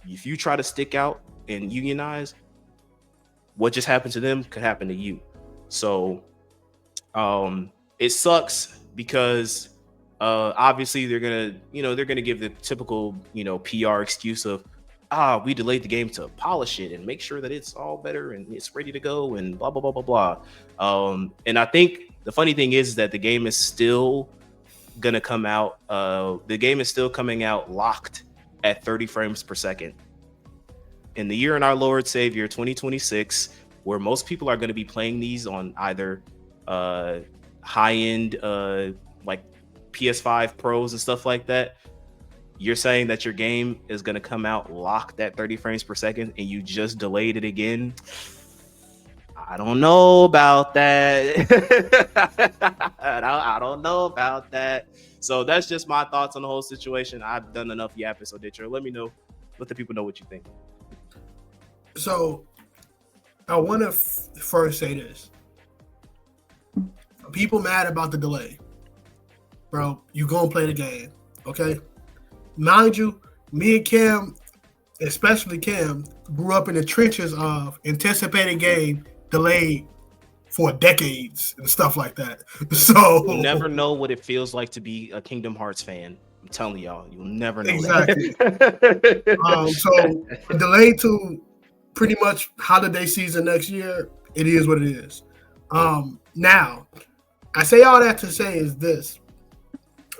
if you try to stick out and unionize, what just happened to them could happen to you. So it sucks because obviously they're gonna give the typical PR excuse of, we delayed the game to polish it and make sure that it's all better and it's ready to go and blah blah blah blah blah. And I think the funny thing is that the game is still gonna come out. The game is still coming out locked at 30 frames per second in the year in our Lord Savior 2026, where most people are going to be playing these on either high end like PS5 Pros and stuff like that. You're saying that your game is going to come out locked at 30 frames per second and you just delayed it again? I don't know about that. I don't know about that. So that's just my thoughts on the whole situation. I've done enough yapping, so Ditcher, let the people know what you think. So I want to first say this. People mad about the delay. Bro, you gonna play the game, okay? Mind you, me and Cam, especially Cam, grew up in the trenches of anticipating game delayed for decades and stuff like that. So you'll never know what it feels like to be a Kingdom Hearts fan. I'm telling y'all, you'll never know. Exactly. So delayed to pretty much holiday season next year. It is what it is. Now, I say all that to say is this: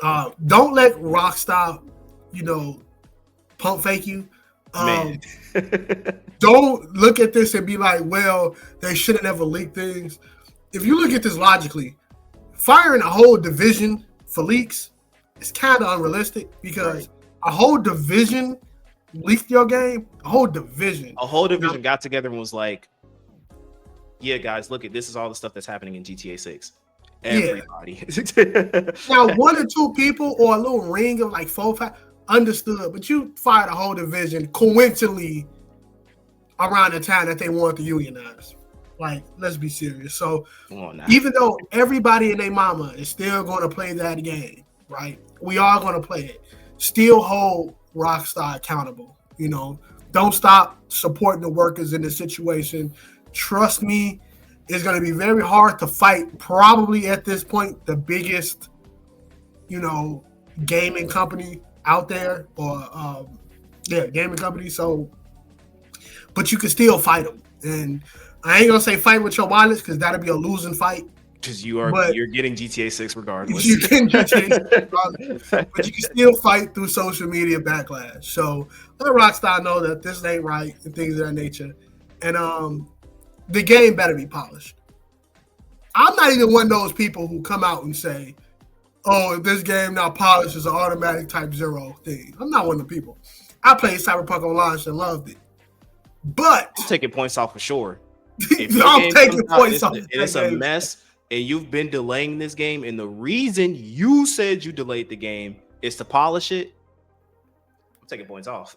don't let Rockstar, pump fake you. Don't look at this and be like, well, they should have never leaked things. If you look at this logically, firing a whole division for leaks is kind of unrealistic because a whole division leaked your game. A whole division got together and was like, yeah, guys, look, this is all the stuff that's happening in GTA 6. Everybody. Yeah. Now, 1 or 2 people or a little ring of like 4 or 5 understood, but you fired a whole division coincidentally around the time that they wanted to unionize. Like, let's be serious. So even though everybody and their mama is still going to play that game, right? We are going to play it. Still hold Rockstar accountable. Don't stop supporting the workers in this situation. Trust me, it's going to be very hard to fight probably at this point the biggest, gaming company out there, or gaming company. So, but you can still fight them, and I ain't gonna say fight with your wallets because that'll be a losing fight. Because you're getting GTA 6 regardless. You can GTA 6 regardless, but you can still fight through social media backlash. So let Rockstar know that this ain't right and things of that nature, and the game better be polished. I'm not even one of those people who come out and say, oh, if this game not polished, it's an automatic type 0 thing. I'm not one of the people. I played Cyberpunk on launch and loved it. But I'm taking points off for sure. I'm taking points off. It's a mess, and you've been delaying this game, and the reason you said you delayed the game is to polish it. I'm taking points off.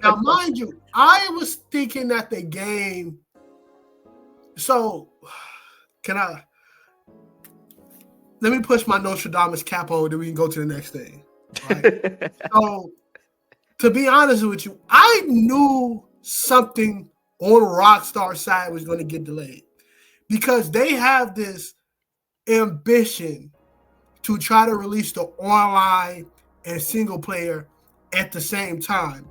Now, mind you, I was thinking that the game So, let me push my Nostradamus cap on, then we can go to the next thing. Right? So, to be honest with you, I knew something on Rockstar side was going to get delayed because they have this ambition to try to release the online and single player at the same time.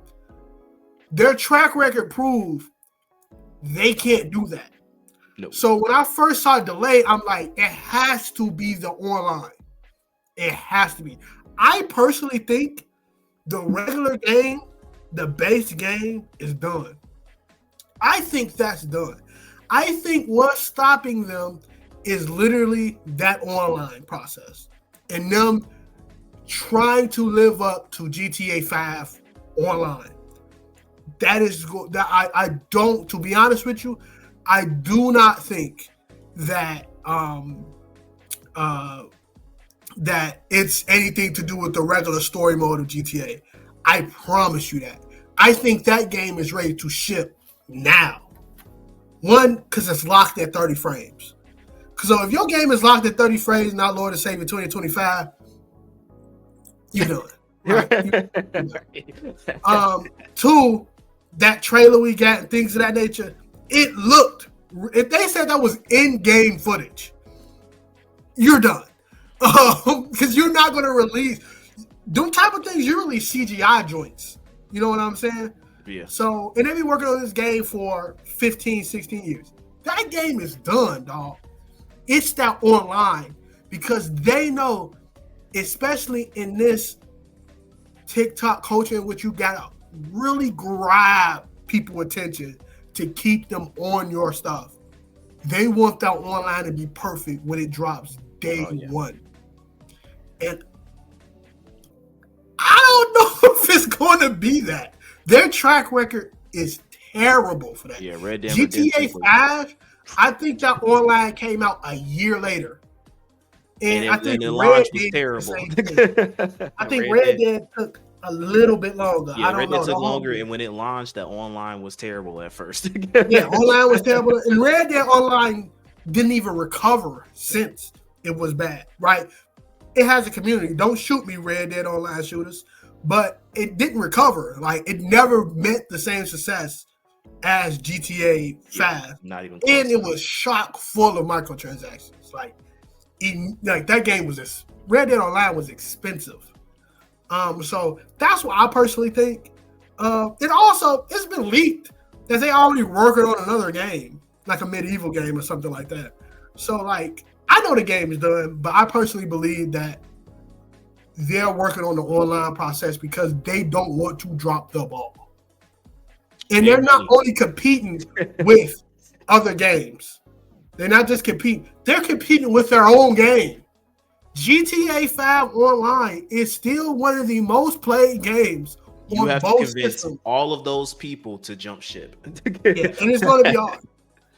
Their track record proved they can't do that. No. So when I first saw delay, I'm like, it has to be the online. It has to be. I personally think the regular game, the base game, is done. I think that's done. I think what's stopping them is literally that online process and them trying to live up to GTA 5 online. That is that I don't, to be honest with you, I do not think that that it's anything to do with the regular story mode of GTA. I promise you that. I think that game is ready to ship now. One, because it's locked at 30 frames. So if your game is locked at 30 frames, not Lord and Savior 2025, you're done. Right? You're done. Two, that trailer we got and things of that nature, it looked, if they said that was in-game footage, you're done. Because you're not going to release, them type of things, you release CGI joints. You know what I'm saying? Yeah. So, and they've been working on this game for 15, 16 years. That game is done, dog. It's that online because they know, especially in this TikTok culture in which you got to really grab people's attention to keep them on your stuff. They want that online to be perfect when it drops day one. And I don't know if it's going to be that. Their track record is terrible for that. Yeah, Red Dead GTA 5, I think that online came out a year later. And I think the Red launch was terrible. I think Red Dead took a little bit longer. Yeah, I don't Red know. Dead took longer, and when it launched, the online was terrible at first. Yeah, online was terrible. And Red Dead Online didn't even recover since it was bad, right? It has a community. Don't shoot me, Red Dead Online shooters. But it didn't recover. Like, it never met the same success as GTA 5. Yeah, not even close. And it was chock full of microtransactions. Like that game was Red Dead Online was expensive. So that's what I personally think. It's been leaked that they already working on another game, like a medieval game or something like that. So like, I know the game is done, but I personally believe that they're working on the online process because they don't want to drop the ball. And they're not only competing with other games. They're not just competing. They're competing with their own game. GTA 5 Online is still one of the most played games you have to convince all of those people to jump ship. Yeah, and it's going to be hard.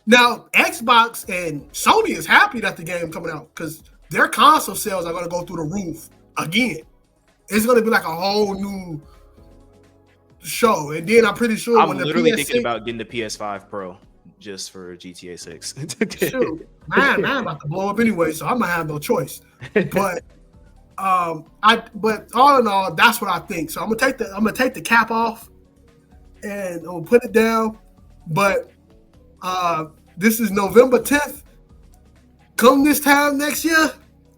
Now, Xbox and Sony is happy that the game coming out because their console sales are going to go through the roof again. It's going to be like a whole new show. And then I'm pretty sure I'm literally thinking about getting the PS5 Pro just for GTA 6. Shoot, man, I'm about to blow up anyway, so I'm gonna have no choice. But but all in all, that's what I think. So I'm gonna take the cap off and I'm gonna put it down. But this is November 10th. Come this time next year,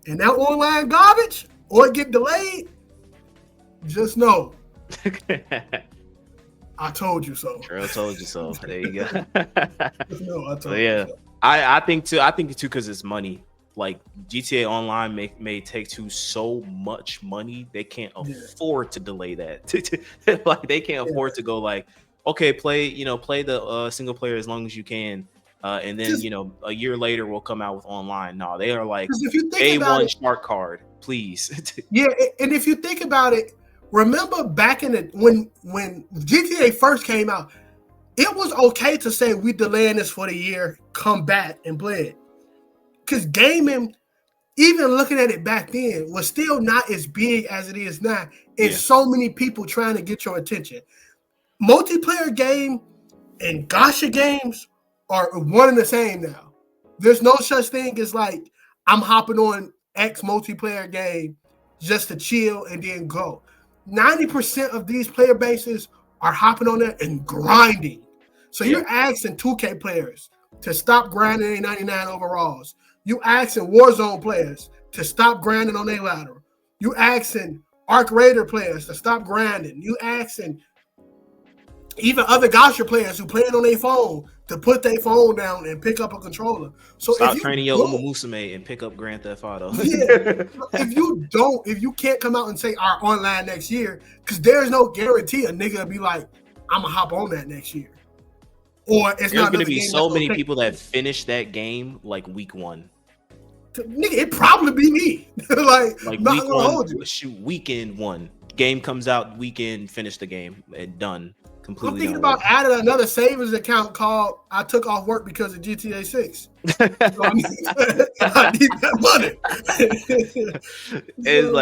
and that online garbage or it get delayed, just know I told you so. Girl told you so. There you go. No, I told you so. I think too because it's money. Like GTA Online may take to so much money they can't afford to delay that. Like they can't afford to go like, okay, play the single player as long as you can, and then a year later we'll come out with online. No, they are like A1 shark card, please. Yeah, and if you think about it. Remember back in when GTA first came out, it was okay to say we delaying this for the year, come back and play it. Because gaming, even looking at it back then, was still not as big as it is now. And so many people trying to get your attention. Multiplayer game and gacha games, 100% are one and the same now. There's no such thing as like I'm hopping on X multiplayer game just to chill and then go. 90% of these player bases are hopping on there and grinding. So you're asking 2K players to stop grinding their 99 overalls. You asking Warzone players to stop grinding on their ladder. You asking Arc Raider players to stop grinding. You asking even other Gacha players who playing on their phone to put their phone down and pick up a controller. So stop training your Uma Musume and pick up Grand Theft Auto. If you can't come out and say our online next year, because there's no guarantee a nigga will be like, I'm gonna hop on that next year. Or it's there's going to be so many people that finish that game like week one. Nigga, it probably be me. like week one, weekend one. Game comes out, weekend, finish the game, and done. Completely. I'm thinking about adding another savings account called I took off work because of GTA 6. So I need that money. It's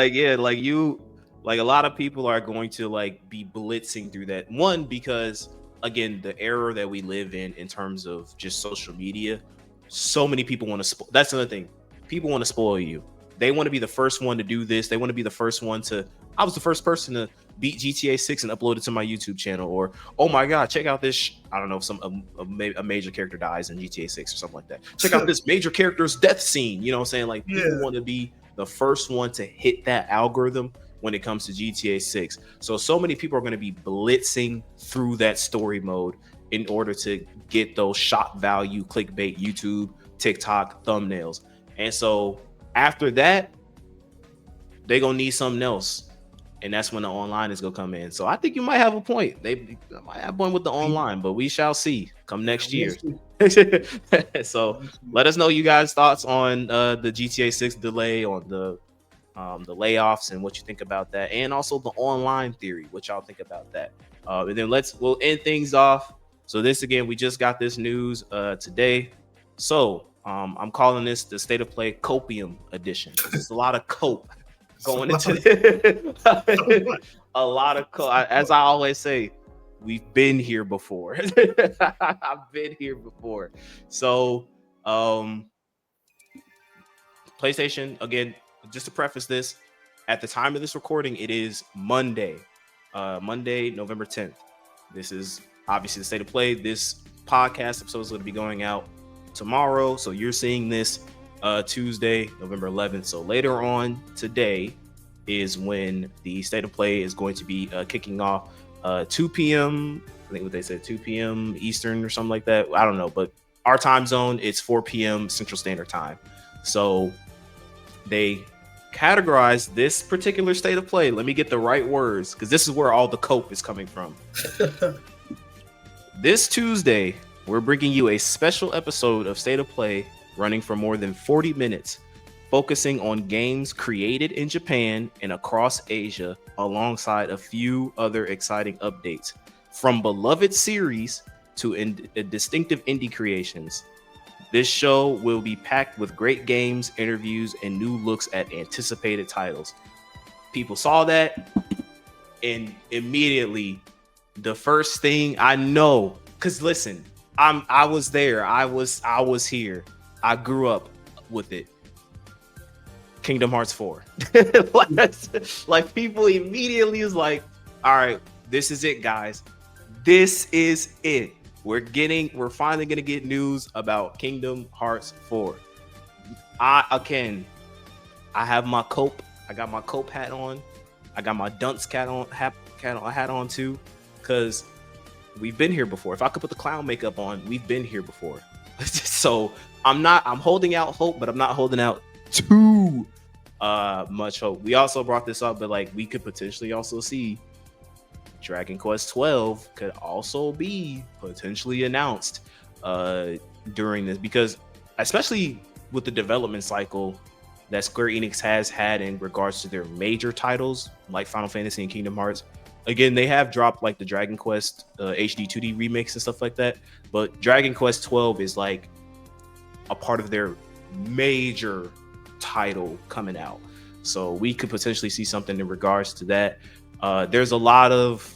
like a lot of people are going to like be blitzing through that. One, because again, the era that we live in terms of just social media, so many people want to that's another thing. People want to spoil you. They want to be the first one to do this. They want to be the first one to, I was the first person to beat GTA 6 and upload it to my YouTube channel. Or, oh my God, check out this, I don't know, a major character dies in GTA 6 or something like that. Check out this major character's death scene. You know what I'm saying? Like, people want to be the first one to hit that algorithm when it comes to GTA 6. So many people are going to be blitzing through that story mode in order to get those shock value, clickbait, YouTube, TikTok thumbnails. And so after that, they're going to need something else. And that's when the online is going to come in. So I think you might have a point. They might have one with the online, but we shall see come next year. So let us know you guys' thoughts on the GTA 6 delay, on the layoffs and what you think about that. And also the online theory, what y'all think about that. And then we'll end things off. So this, again, we just got this news today. So I'm calling this the State of Play Copium edition. There's a lot of cope going into it. A lot of cope. As I always say, we've been here before. I've been here before. So PlayStation, again, just to preface this, at the time of this recording, it is Monday, November 10th. This is obviously the State of Play. This podcast episode is going to be going out tomorrow. So you're seeing this Tuesday, November 11th. So later on today is when the State of Play is going to be kicking off 2 p.m. I think what they said, 2 p.m. Eastern or something like that. I don't know. But our time zone, it's 4 p.m. Central Standard Time. So they categorize this particular State of Play. Let me get the right words, because this is where all the cope is coming from. This Tuesday, we're bringing you a special episode of State of Play running for more than 40 minutes, focusing on games created in Japan and across Asia, alongside a few other exciting updates. From beloved series to distinctive indie creations, this show will be packed with great games, interviews, and new looks at anticipated titles. People saw that, and immediately, the first thing I know, because listen, I was there, I was here, I grew up with it. Kingdom Hearts 4. like people immediately is like, all right, this is it, guys. This is it. We're finally gonna get news about Kingdom Hearts 4. I have my cope. I got my cope hat on. I got my dunce hat on too, because we've been here before. If I could put the clown makeup on, we've been here before. So I'm holding out hope, but I'm not holding out too much hope. We also brought this up, but like we could potentially also see Dragon Quest 12 could also be potentially announced during this, because especially with the development cycle that Square Enix has had in regards to their major titles like Final Fantasy and Kingdom Hearts. Again, they have dropped like the Dragon Quest HD 2D remakes and stuff like that, but Dragon Quest 12 is like a part of their major title coming out. So we could potentially see something in regards to that. There's a lot of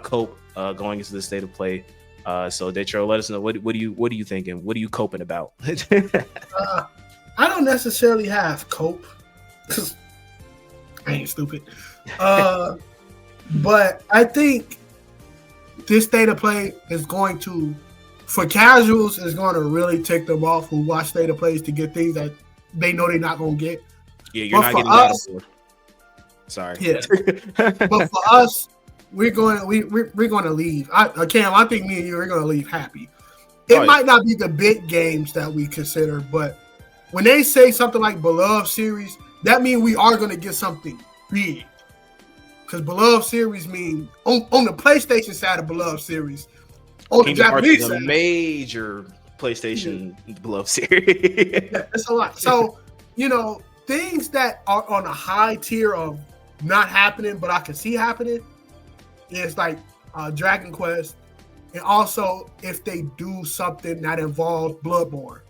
cope going into the State of Play. So Detro, let us know what are you thinking? What are you coping about? I don't necessarily have cope because I ain't stupid. But I think this state of play is going to, for casuals, is going to really tick them off who watch state of plays to get things that they know they're not going to get. Yeah, you're not getting that. Sorry. Yeah. But for us, we're going to leave. Cam, I think me and you are going to leave happy. It might not be the big games that we consider, but when they say something like Beloved Series, that means we are going to get something big. Because Beloved Series mean on the PlayStation side of Beloved Series, on the Japanese side, a major PlayStation Beloved Series. Yeah, it's a lot. So, things that are on a high tier of not happening, but I can see happening, is like Dragon Quest, and also if they do something that involves Bloodborne.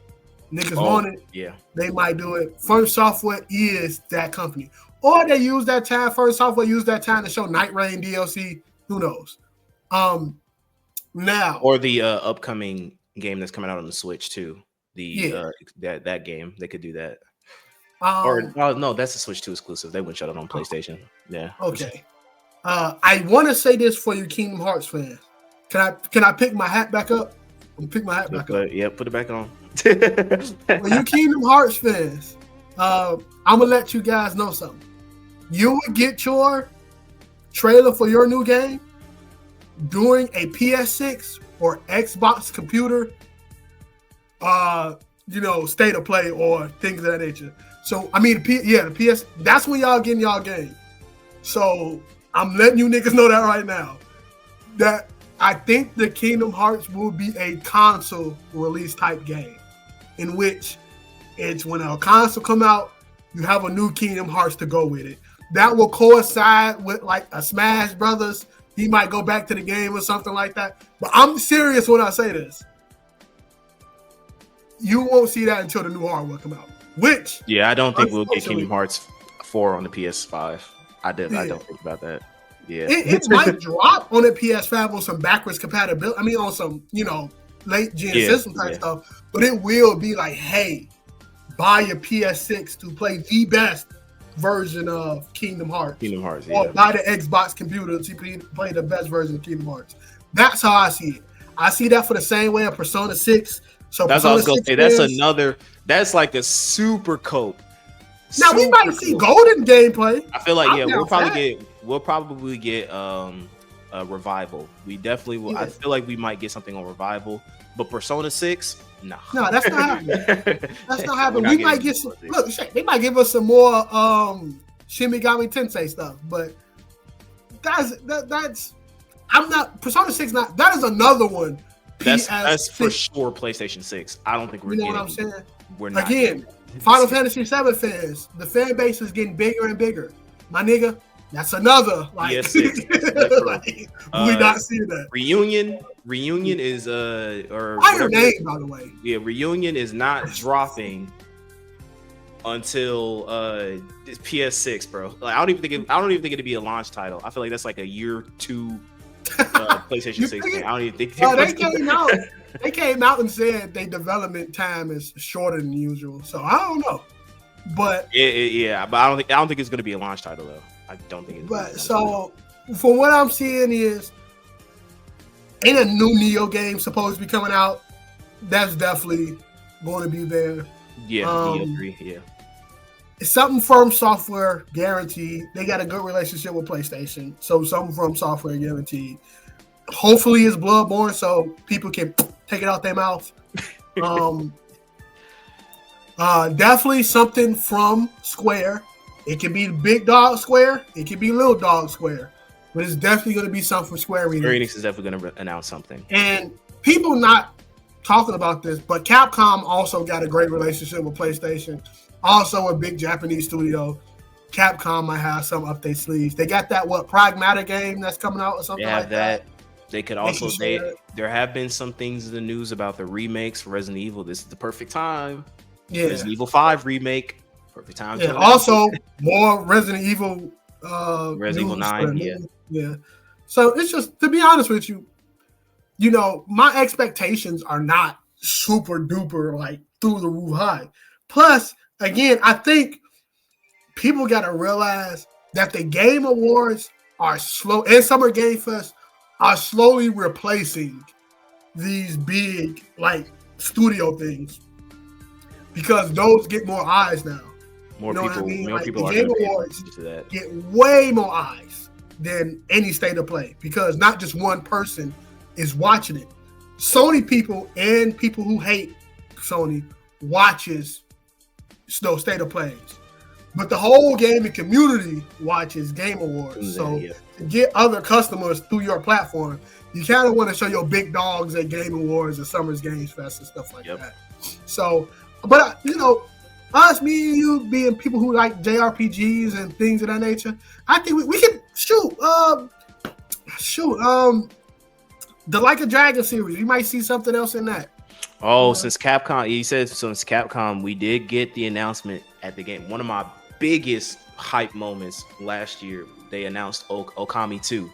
Niggas want it. Yeah. They might do it. First Software is that company. Or they use that time, First Software use that time to show Night Rain DLC. Who knows? Now. Or the upcoming game that's coming out on the Switch too. That game. They could do that. No, that's a Switch 2 exclusive. They wouldn't shut it on PlayStation. Yeah. Okay. I want to say this for you Kingdom Hearts fans. Can I pick my hat back up? Pick my hat back up. Yeah, put it back on. For you Kingdom Hearts fans, I'm gonna let you guys know something. You will get your trailer for your new game during a PS6 or Xbox computer, state of play or things of that nature. So the PS. That's when y'all getting y'all game. So I'm letting you niggas know that right now. That I think the Kingdom Hearts will be a console release type game, in which it's when a console come out, you have a new Kingdom Hearts to go with it. That will coincide with like a Smash Brothers. He might go back to the game or something like that. But I'm serious when I say this. You won't see that until the new hardware come out. Which I don't think we'll get Kingdom Hearts 4 on the PS5. I don't think about that. Yeah, it might drop on the PS5 on some backwards compatibility. I mean, on some late gen system type stuff. But it will be like, hey, buy your PS6 to play the best version of Kingdom Hearts. Or buy the Xbox computer to play the best version of Kingdom Hearts. That's how I see it. I see that for the same way of Persona 6. So that's what I was gonna say. That's like a super cope. Now we might see golden gameplay. I feel like we'll probably get a Revival. We definitely will. Yeah. I feel like we might get something on Revival, but Persona 6, no, that's not happening. That's not happening. We might get some. Look, they might give us some more Shin Megami Tensei stuff, but that's. I'm not Persona 6. That is another one. That's for sure PlayStation 6. I don't think we're getting. What I'm saying? We're not again. Final Fantasy VII fans, the fan base is getting bigger and bigger. My nigga, that's another. We not seeing that. Reunion is or fire name, by the way. Yeah, Reunion is not dropping until PS6, bro. Like I don't even think it'd be a launch title. I feel like that's like a year 2 PlayStation 6 game. I don't even think they came out. They came out and said their development time is shorter than usual. So I don't know, but but I don't think it's going to be a launch title though. I don't think it's. But so, from what I'm seeing is, ain't a new Neo game supposed to be coming out. That's definitely going to be there. Yeah, Neo 3. Yeah, it's something From Software guaranteed. They got a good relationship with PlayStation, so something From Software guaranteed. Hopefully, it's Bloodborne, so people can take it out their mouth. Definitely something from Square. It can be Big Dog Square. It can be Little Dog Square. But it's definitely going to be something from Square Enix. Square Enix is definitely going to announce something. And people not talking about this, but Capcom also got a great relationship with PlayStation. Also a big Japanese studio. Capcom might have some up their sleeves. They got that, Pragmatic game that's coming out or something like that. They could also there have been some things in the news about the remakes for Resident Evil. This is the perfect time. Yeah. Resident Evil 5 remake. Perfect time. Yeah. Also, more Resident Evil. Resident Evil 9. Yeah. So it's just, to be honest with you, my expectations are not super duper like through the roof high. Plus, again, I think people got to realize that the Game Awards are slow, and Summer Game Fest are slowly replacing these big like studio things because those get more eyes now. More What I people, mean? more Like people the are Game going to Awards pay to that. get way more eyes than any state of play because not just one person is watching it. Sony people and people who hate Sony watches those state of plays. But the whole gaming community watches Game Awards. So to get other customers through your platform, you kind of want to show your big dogs at Game Awards or Summer's Games Fest and stuff like that. So, but us, me and you being people who like JRPGs and things of that nature, I think we can shoot. The Like a Dragon series. You might see something else in that. Oh, since Capcom, we did get the announcement at the game. One of my biggest hype moments last year, they announced Okami 2.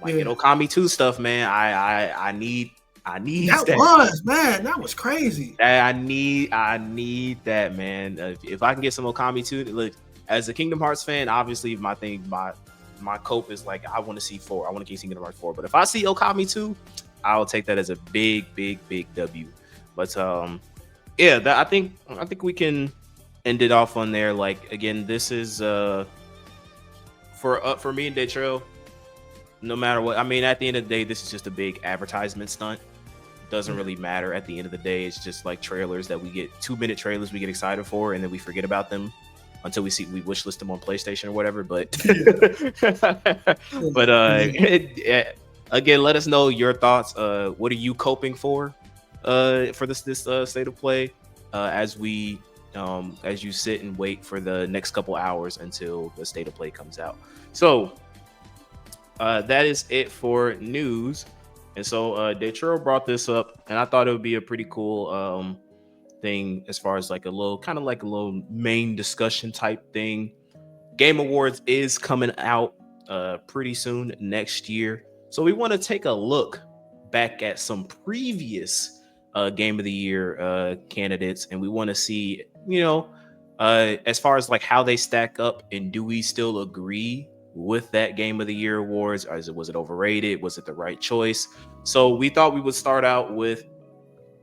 Get Okami 2 stuff, man. I need that. That was crazy. I need that, man. If I can get some Okami 2, look, as a Kingdom Hearts fan, obviously my cope is like I want to see 4. I want to keep seeing Kingdom Hearts 4. But if I see Okami 2, I'll take that as a big W. But I think we can end it off on there. Like again, this is for me and Daytrail. No matter what, I mean, at the end of the day, this is just a big advertisement stunt. Doesn't really matter at the end of the day. It's just like trailers that we get 2-minute trailers we get excited for, and then we forget about them until we wishlist them on PlayStation or whatever. But again, let us know your thoughts. What are you coping for this state of play as you sit and wait for the next couple hours until the state of play comes out. So that is it for news. And so Daytrail brought this up, and I thought it would be a pretty cool thing as far as like a little main discussion type thing. Game Awards is coming out pretty soon next year. So we want to take a look back at some previous Game of the Year candidates, and we want to see, as far as like how they stack up, and do we still agree with that Game of the Year awards? Or was it overrated? Was it the right choice? So we thought we would start out with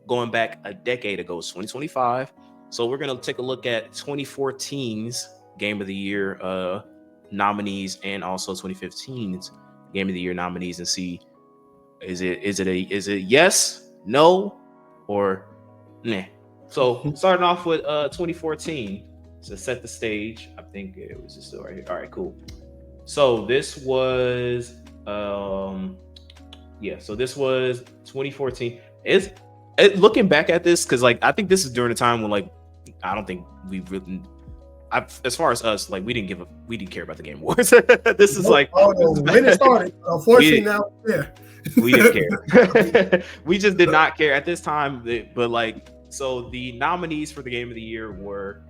going back a decade ago, 2025. So we're going to take a look at 2014's Game of the Year nominees and also 2015's Game of the Year nominees, and see is it yes, no, or nah. So starting off with 2014 to set the stage. I think it was just right here. All right, cool. So this was so this was 2014. Looking back at this, because like I think this is during the time when like I don't think we really, as far as us, like we didn't care about the Game Awards. This is like when it started. Unfortunately, now we didn't care. We just did not care at this time. But like, so the nominees for the Game of the Year were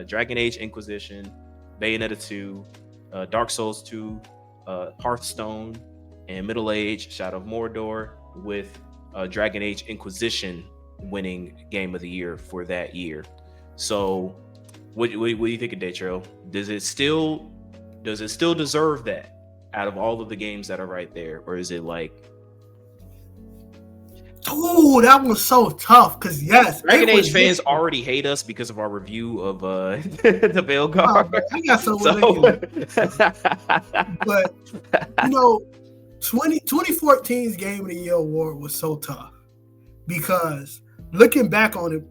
Dragon Age Inquisition, Bayonetta 2, Dark Souls 2, Hearthstone, and Middle Age Shadow of Mordor, with Dragon Age Inquisition winning Game of the Year for that year. So what do you think of Daytrail? Does it still deserve that out of all of the games that are right there, or is it like, oh, that was so tough? Because yes, Dragon Age fans already hate us because of our review of the Veilguard. I got but 2014's Game of the Year award was so tough because looking back on it,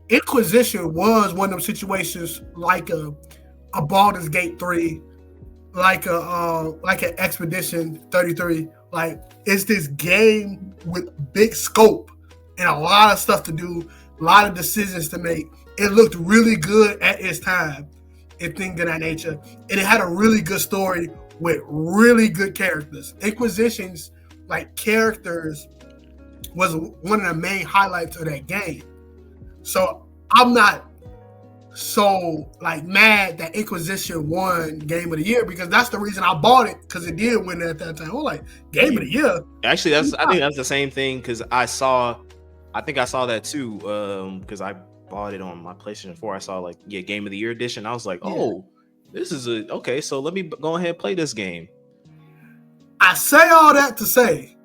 Inquisition was one of them situations like a Baldur's Gate 3, like an Expedition 33. Like, it's this game with big scope and a lot of stuff to do, a lot of decisions to make. It looked really good at its time and things of that nature. And it had a really good story with really good characters. Inquisition's like characters was one of the main highlights of that game. So I'm not so like mad that Inquisition won Game of the Year, because that's the reason I bought it, because it did win at that time. I was like, Game of the Year. Actually, I think that's the same thing, because I think I saw that too. Because I bought it on my PlayStation 4. I saw like Game of the Year edition. I was like, oh, this is okay. So let me go ahead and play this game. I say all that to say,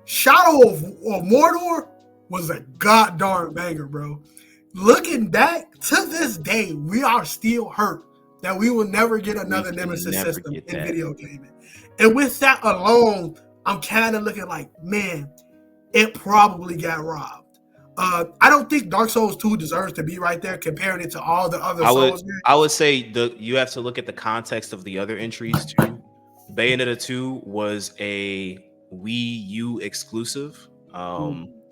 Shadow of Mordor was a goddamn banger, bro. Looking back to this day, we are still hurt that we will never get another Nemesis system in video gaming. And with that alone, I'm kind of looking like, man, it probably got robbed. I don't think Dark Souls 2 deserves to be right there comparing it to all the other Souls games. I would say you have to look at the context of the other entries too. Bayonetta 2 was a Wii U exclusive.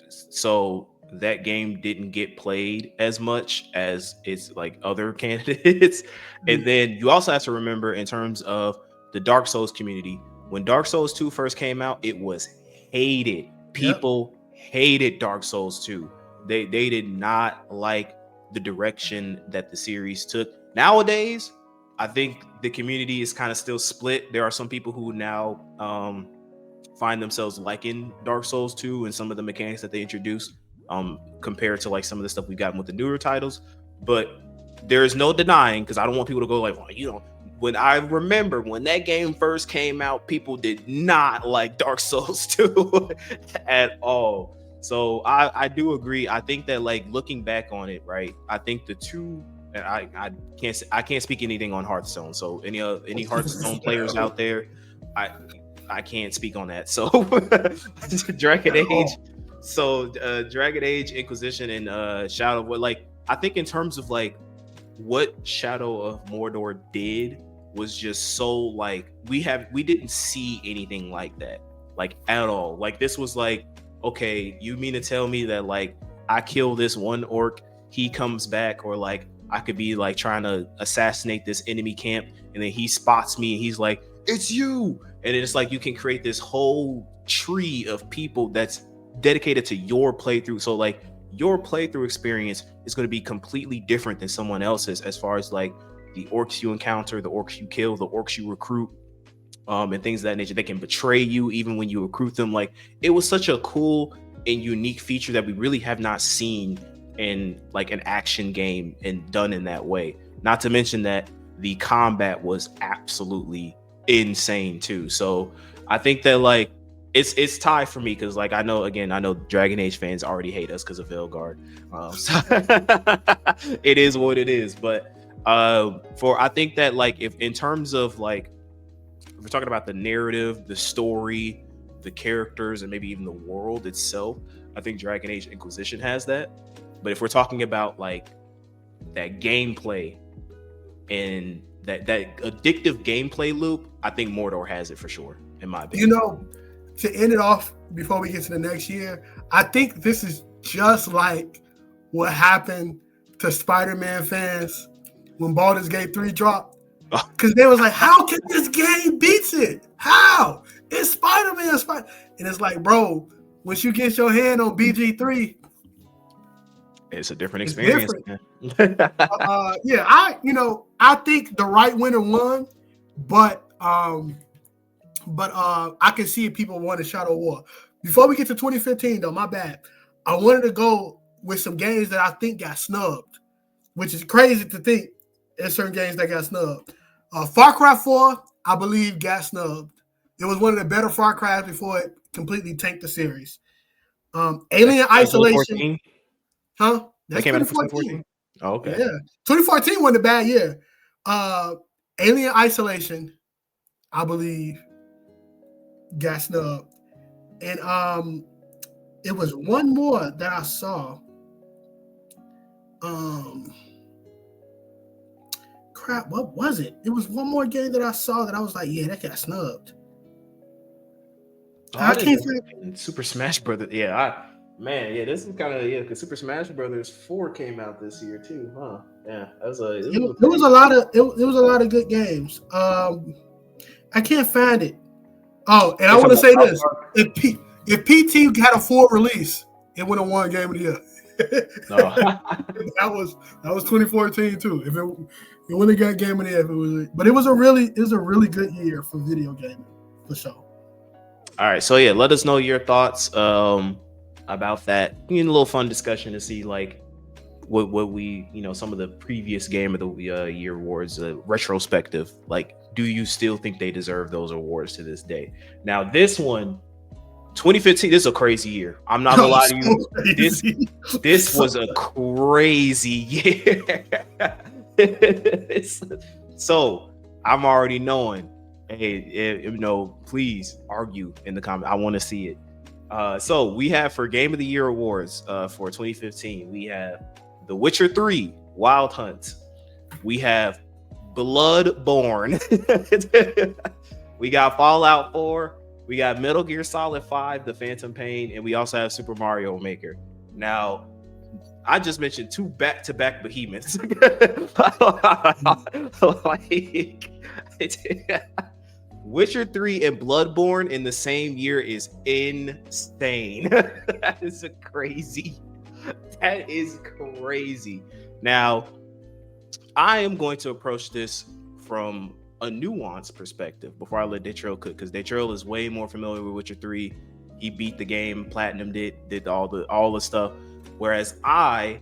So that game didn't get played as much as its like other candidates. And then you also have to remember, in terms of the Dark Souls community, when Dark Souls 2 first came out, it was hated. People hated Dark Souls 2. They did not like the direction that the series took. Nowadays, I think the community is kind of still split. There are some people who now find themselves liking Dark Souls 2 and some of the mechanics that they introduced, compared to like some of the stuff we've gotten with the newer titles. But there is no denying, because I don't want people to go like, well, you know, when I remember when that game first came out, people did not like Dark Souls 2 at all. So I do agree. I think that, like, looking back on it, right, I think the two, and I can't speak anything on Hearthstone. So any Hearthstone players out there, I can't speak on that. So Dragon Age. So Dragon Age, Inquisition, and Shadow. What, like, I think in terms of like what Shadow of Mordor did was just so, like, we didn't see anything like that, like, at all. Like, this was like, okay, you mean to tell me that, like, I kill this one orc, he comes back, or like I could be like trying to assassinate this enemy camp, and then he spots me and he's like, it's you. And it's like you can create this whole tree of people that's dedicated to your playthrough. So like your playthrough experience is going to be completely different than someone else's, as far as like the orcs you encounter, the orcs you kill, the orcs you recruit, and things of that nature. They can betray you even when you recruit them. Like, it was such a cool and unique feature that we really have not seen in like an action game and done in that way. Not to mention that the combat was absolutely insane too. So I think that, like, it's tied for me, because like I know Dragon Age fans already hate us because of Veilguard. So it is what it is. But I think that, like, if in terms of like, if we're talking about the narrative, the story, the characters, and maybe even the world itself, I think Dragon Age Inquisition has that. But if we're talking about like that gameplay and that addictive gameplay loop, I think Mordor has it for sure, in my opinion. You know, to end it off before we get to the next year, I think this is just like what happened to Spider-Man fans when Baldur's Gate 3 dropped. Because they was like, how can this game beat it? How? It's Spider-Man. And it's like, bro, once you get your hand on BG3, it's a different experience. Different. I think the right winner won, but I can see people wanting Shadow of War. Before we get to 2015, though, my bad. I wanted to go with some games that I think got snubbed, which is crazy to think there's certain games that got snubbed. Far Cry 4, I believe, got snubbed. It was one of the better Far Cry before it completely tanked the series. Alien Isolation. Huh? That's 2014. Oh, okay. Yeah. 2014 wasn't a bad year. Alien Isolation, I believe, got snubbed. And it was one more that I saw. Crap, what was it? It was one more game that I saw that I was like, yeah, that got snubbed. I can't think Super Smash Brothers. This is kind of because Super Smash Brothers 4 came out this year too, huh? Yeah, it was a lot of good games. I can't find it. Oh, and I want to say this: if PT had a full release, it would have won Game of the Year. No. that was 2014 too. If it wouldn't have got Game of the Year, if it was, but it was a really good year for video gaming for sure. All right, so yeah, let us know your thoughts about that. A little fun discussion to see like what we some of the previous Game of the Year awards retrospective. Like, do you still think they deserve those awards to this day? Now, this one, 2015, this is a crazy year. I'm not gonna lie to you. This was a crazy year. So I'm already knowing. Hey, please argue in the comments. I want to see it. So we have for Game of the Year awards for 2015. We have The Witcher 3, Wild Hunt. We have Bloodborne. We got Fallout 4. We got Metal Gear Solid 5, The Phantom Pain, and we also have Super Mario Maker. Now, I just mentioned 2 back-to-back behemoths. Witcher 3 and Bloodborne in the same year is insane. That is crazy. That is crazy. Now, I am going to approach this from a nuanced perspective before I let Detrail cook, because Detrail is way more familiar with Witcher 3. He beat the game, platinumed it, did all the stuff. Whereas I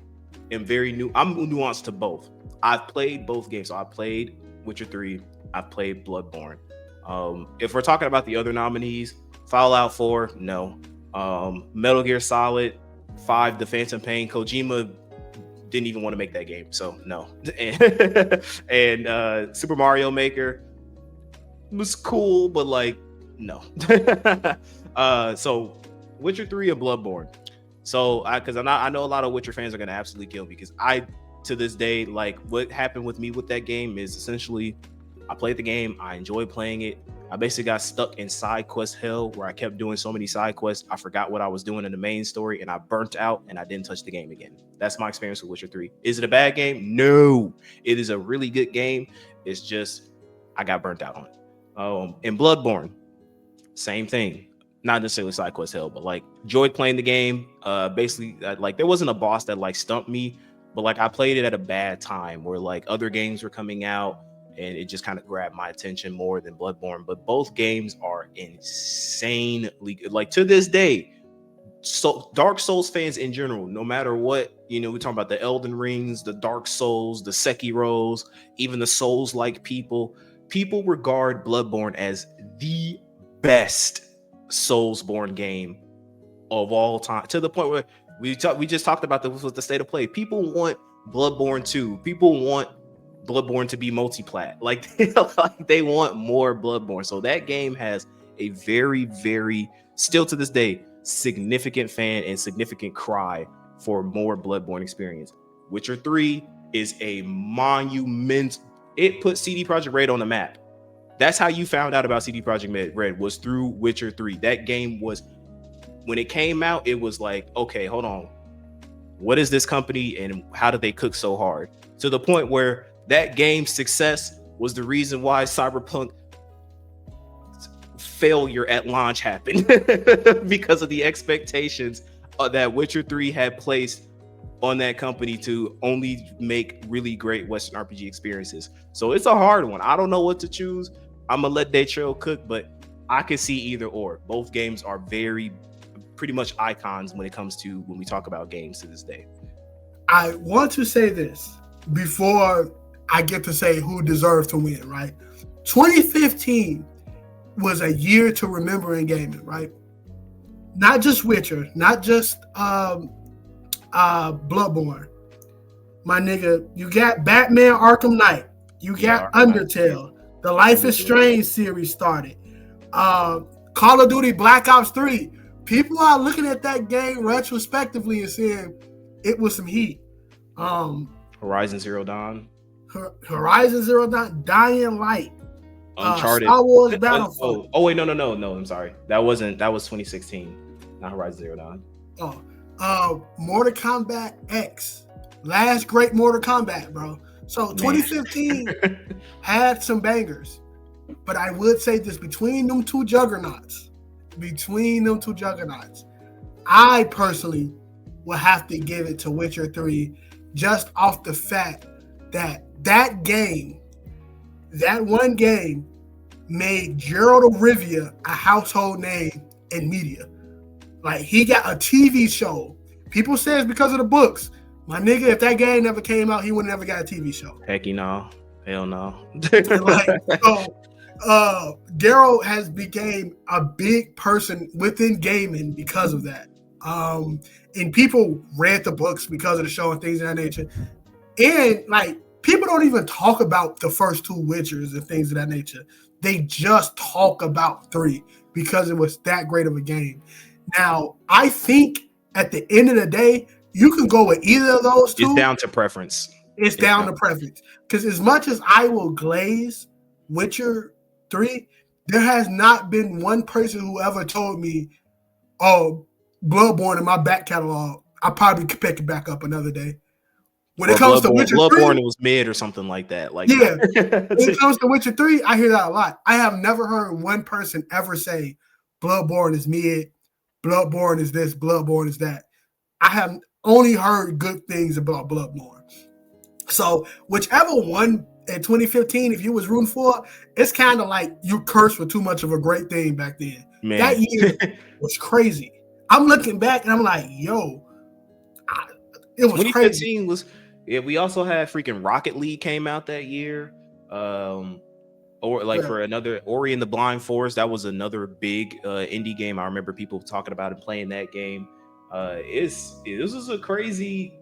am I'm nuanced to both. I've played both games. So I played Witcher 3, I've played Bloodborne. If we're talking about the other nominees, Fallout 4, no. Metal Gear Solid 5, The Phantom Pain, Kojima didn't even want to make that game, so no. And Super Mario Maker was cool, but like no. So Witcher 3 and Bloodborne. So because I know a lot of Witcher fans are gonna absolutely kill me, because I to this day, like, what happened with me with that game is essentially I played the game, I enjoyed playing it. I basically got stuck in side quest hell where I kept doing so many side quests, I forgot what I was doing in the main story, and I burnt out and I didn't touch the game again. That's my experience with Witcher 3. Is it a bad game? No, it is a really good game. It's just I got burnt out on it. In Bloodborne, same thing. Not necessarily side quest hell, but like enjoyed playing the game. Basically, like there wasn't a boss that like stumped me, but like I played it at a bad time where like other games were coming out, and it just kind of grabbed my attention more than Bloodborne. But both games are insanely good. Like to this day, so Dark Souls fans in general, no matter what, we're talking about the Elden Rings, the Dark Souls, the Sekiros, even the Souls-like people regard Bloodborne as the best Soulsborne game of all time, to the point where we just talked about this with the state of play. People want Bloodborne 2. People want Bloodborne to be multi-plat. Like they want more Bloodborne. So that game has a very, very, still to this day, significant fan and significant cry for more Bloodborne experience. Witcher 3 is a monument. It put CD Projekt Red on the map. That's how you found out about CD Projekt Red, was through Witcher 3. That game was, when it came out, it was like, okay, hold on. What is this company and how did they cook so hard? To the point where that game's success was the reason why Cyberpunk failure at launch happened because of the expectations that Witcher 3 had placed on that company to only make really great Western RPG experiences. So it's a hard one. I don't know what to choose. I'm gonna let Daytrail cook, but I can see either or. Both games are pretty much icons when we talk about games to this day. I want to say this before I get to say who deserved to win, right? 2015 was a year to remember in gaming, right? Not just Witcher, not just Bloodborne. My nigga, you got Batman Arkham Knight. You got Undertale. The Life is Strange series started. Call of Duty Black Ops 3. People are looking at that game retrospectively and saying it was some heat. Horizon Zero Dawn. Horizon Zero Dawn, Dying Light. Uncharted. Star Wars Battlefront. Oh wait, no. I'm sorry. That was 2016. Not Horizon Zero Dawn. Mortal Kombat X. Last great Mortal Kombat, bro. So 2015 had some bangers. But I would say this, between them two juggernauts, I personally will have to give it to Witcher 3 just off the fact that game, that one game, made Geralt of Rivia a household name in media. Like, he got a TV show. People say it's because of the books. My nigga, if that game never came out, he would never got a TV show. Heck, no. Hell no. Geralt has became a big person within gaming because of that. And people read the books because of the show and things of that nature. And like, people don't even talk about the first two Witchers and things of that nature. They just talk about 3 because it was that great of a game. Now, I think at the end of the day, you can go with either of those two. It's down to preference. It's down to preference. Because as much as I will glaze Witcher 3, there has not been one person who ever told me, oh, Bloodborne in my back catalog, I probably could pick it back up another day. When it comes to Witcher 3, Bloodborne was mid or something like that. Like, yeah. When it comes to Witcher 3, I hear that a lot. I have never heard one person ever say Bloodborne is mid, Bloodborne is this, Bloodborne is that. I have only heard good things about Bloodborne. So whichever one in 2015, if you was rooting for, it's kind of like you cursed for too much of a great thing back then. Man. That year was crazy. I'm looking back and I'm like, yo, it was 2015 crazy. We also had freaking Rocket League came out that year. Or like for another Ori and the Blind Forest, that was another big indie game. I remember people talking about and playing that game. This was a crazy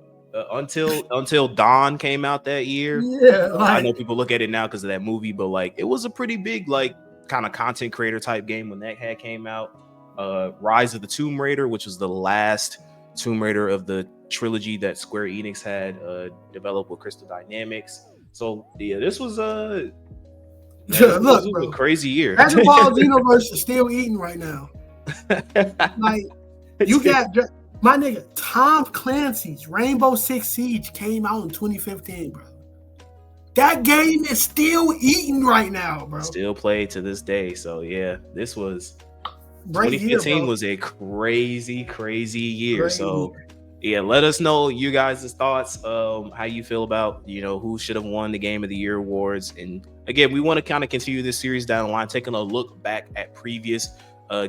until Dawn came out that year. Yeah, I know people look at it now because of that movie, but like it was a pretty big like kind of content creator type game when that came out. Rise of the Tomb Raider, which was the last Tomb Raider of the trilogy that Square Enix had developed with Crystal Dynamics. So yeah, this was a crazy year. Dragon Ball universe is still eating right now. Like, you got my nigga Tom Clancy's Rainbow Six Siege came out in 2015, bro. That game is still eating right now, bro. Still played to this day. So yeah, this was 2015 was a crazy year. So yeah, let us know you guys' thoughts, how you feel about, who should have won the Game of the Year awards. And again, we want to kind of continue this series down the line, taking a look back at previous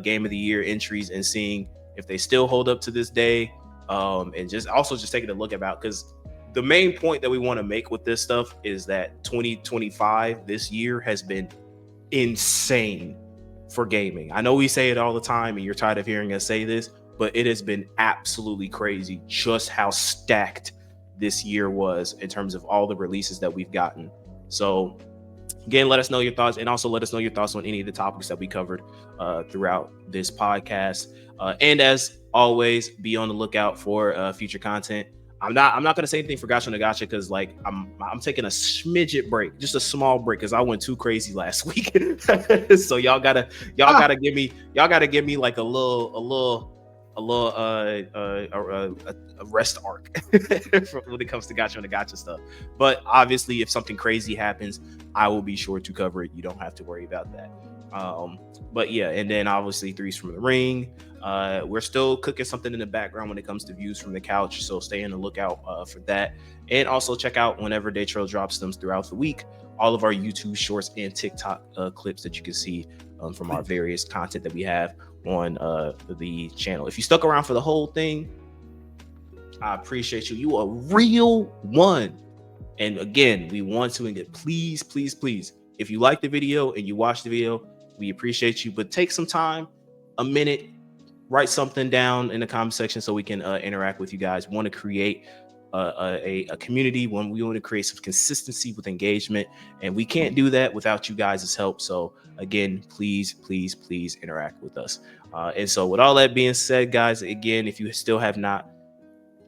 Game of the Year entries and seeing if they still hold up to this day. And just taking a look about, because the main point that we want to make with this stuff is that 2025, this year, has been insane for gaming. I know we say it all the time and you're tired of hearing us say this, but it has been absolutely crazy just how stacked this year was in terms of all the releases that we've gotten. So again, let us know your thoughts, and also let us know your thoughts on any of the topics that we covered throughout this podcast. And as always, be on the lookout for future content. I'm not going to say anything for Gacha Nagacha because like I'm taking a smidget break, just a small break, because I went too crazy last week. So y'all gotta give me like a little rest arc when it comes to Gacha Nagacha stuff. But obviously, if something crazy happens, I will be sure to cover it. You don't have to worry about that. But yeah, and then obviously Threes from the Ring. We're still cooking something in the background when it comes to Views from the Couch, so stay on the lookout for that. And also check out whenever Day Trail drops them throughout the week, all of our YouTube shorts and TikTok clips that you can see from our various content that we have on the channel. If you stuck around for the whole thing, I appreciate you. You a real one. And again, we want to get please, if you like the video and you watch the video, we appreciate you, but take some time, a minute, write something down in the comment section so we can interact with you guys. We want to create a community, when we want to create some consistency with engagement, and we can't do that without you guys' help. So again, please interact with us. And so with all that being said, guys, again, if you still have not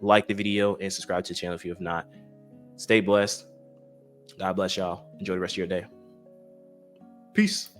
liked the video and subscribed to the channel, if you have not, stay blessed. God bless y'all. Enjoy the rest of your day. Peace.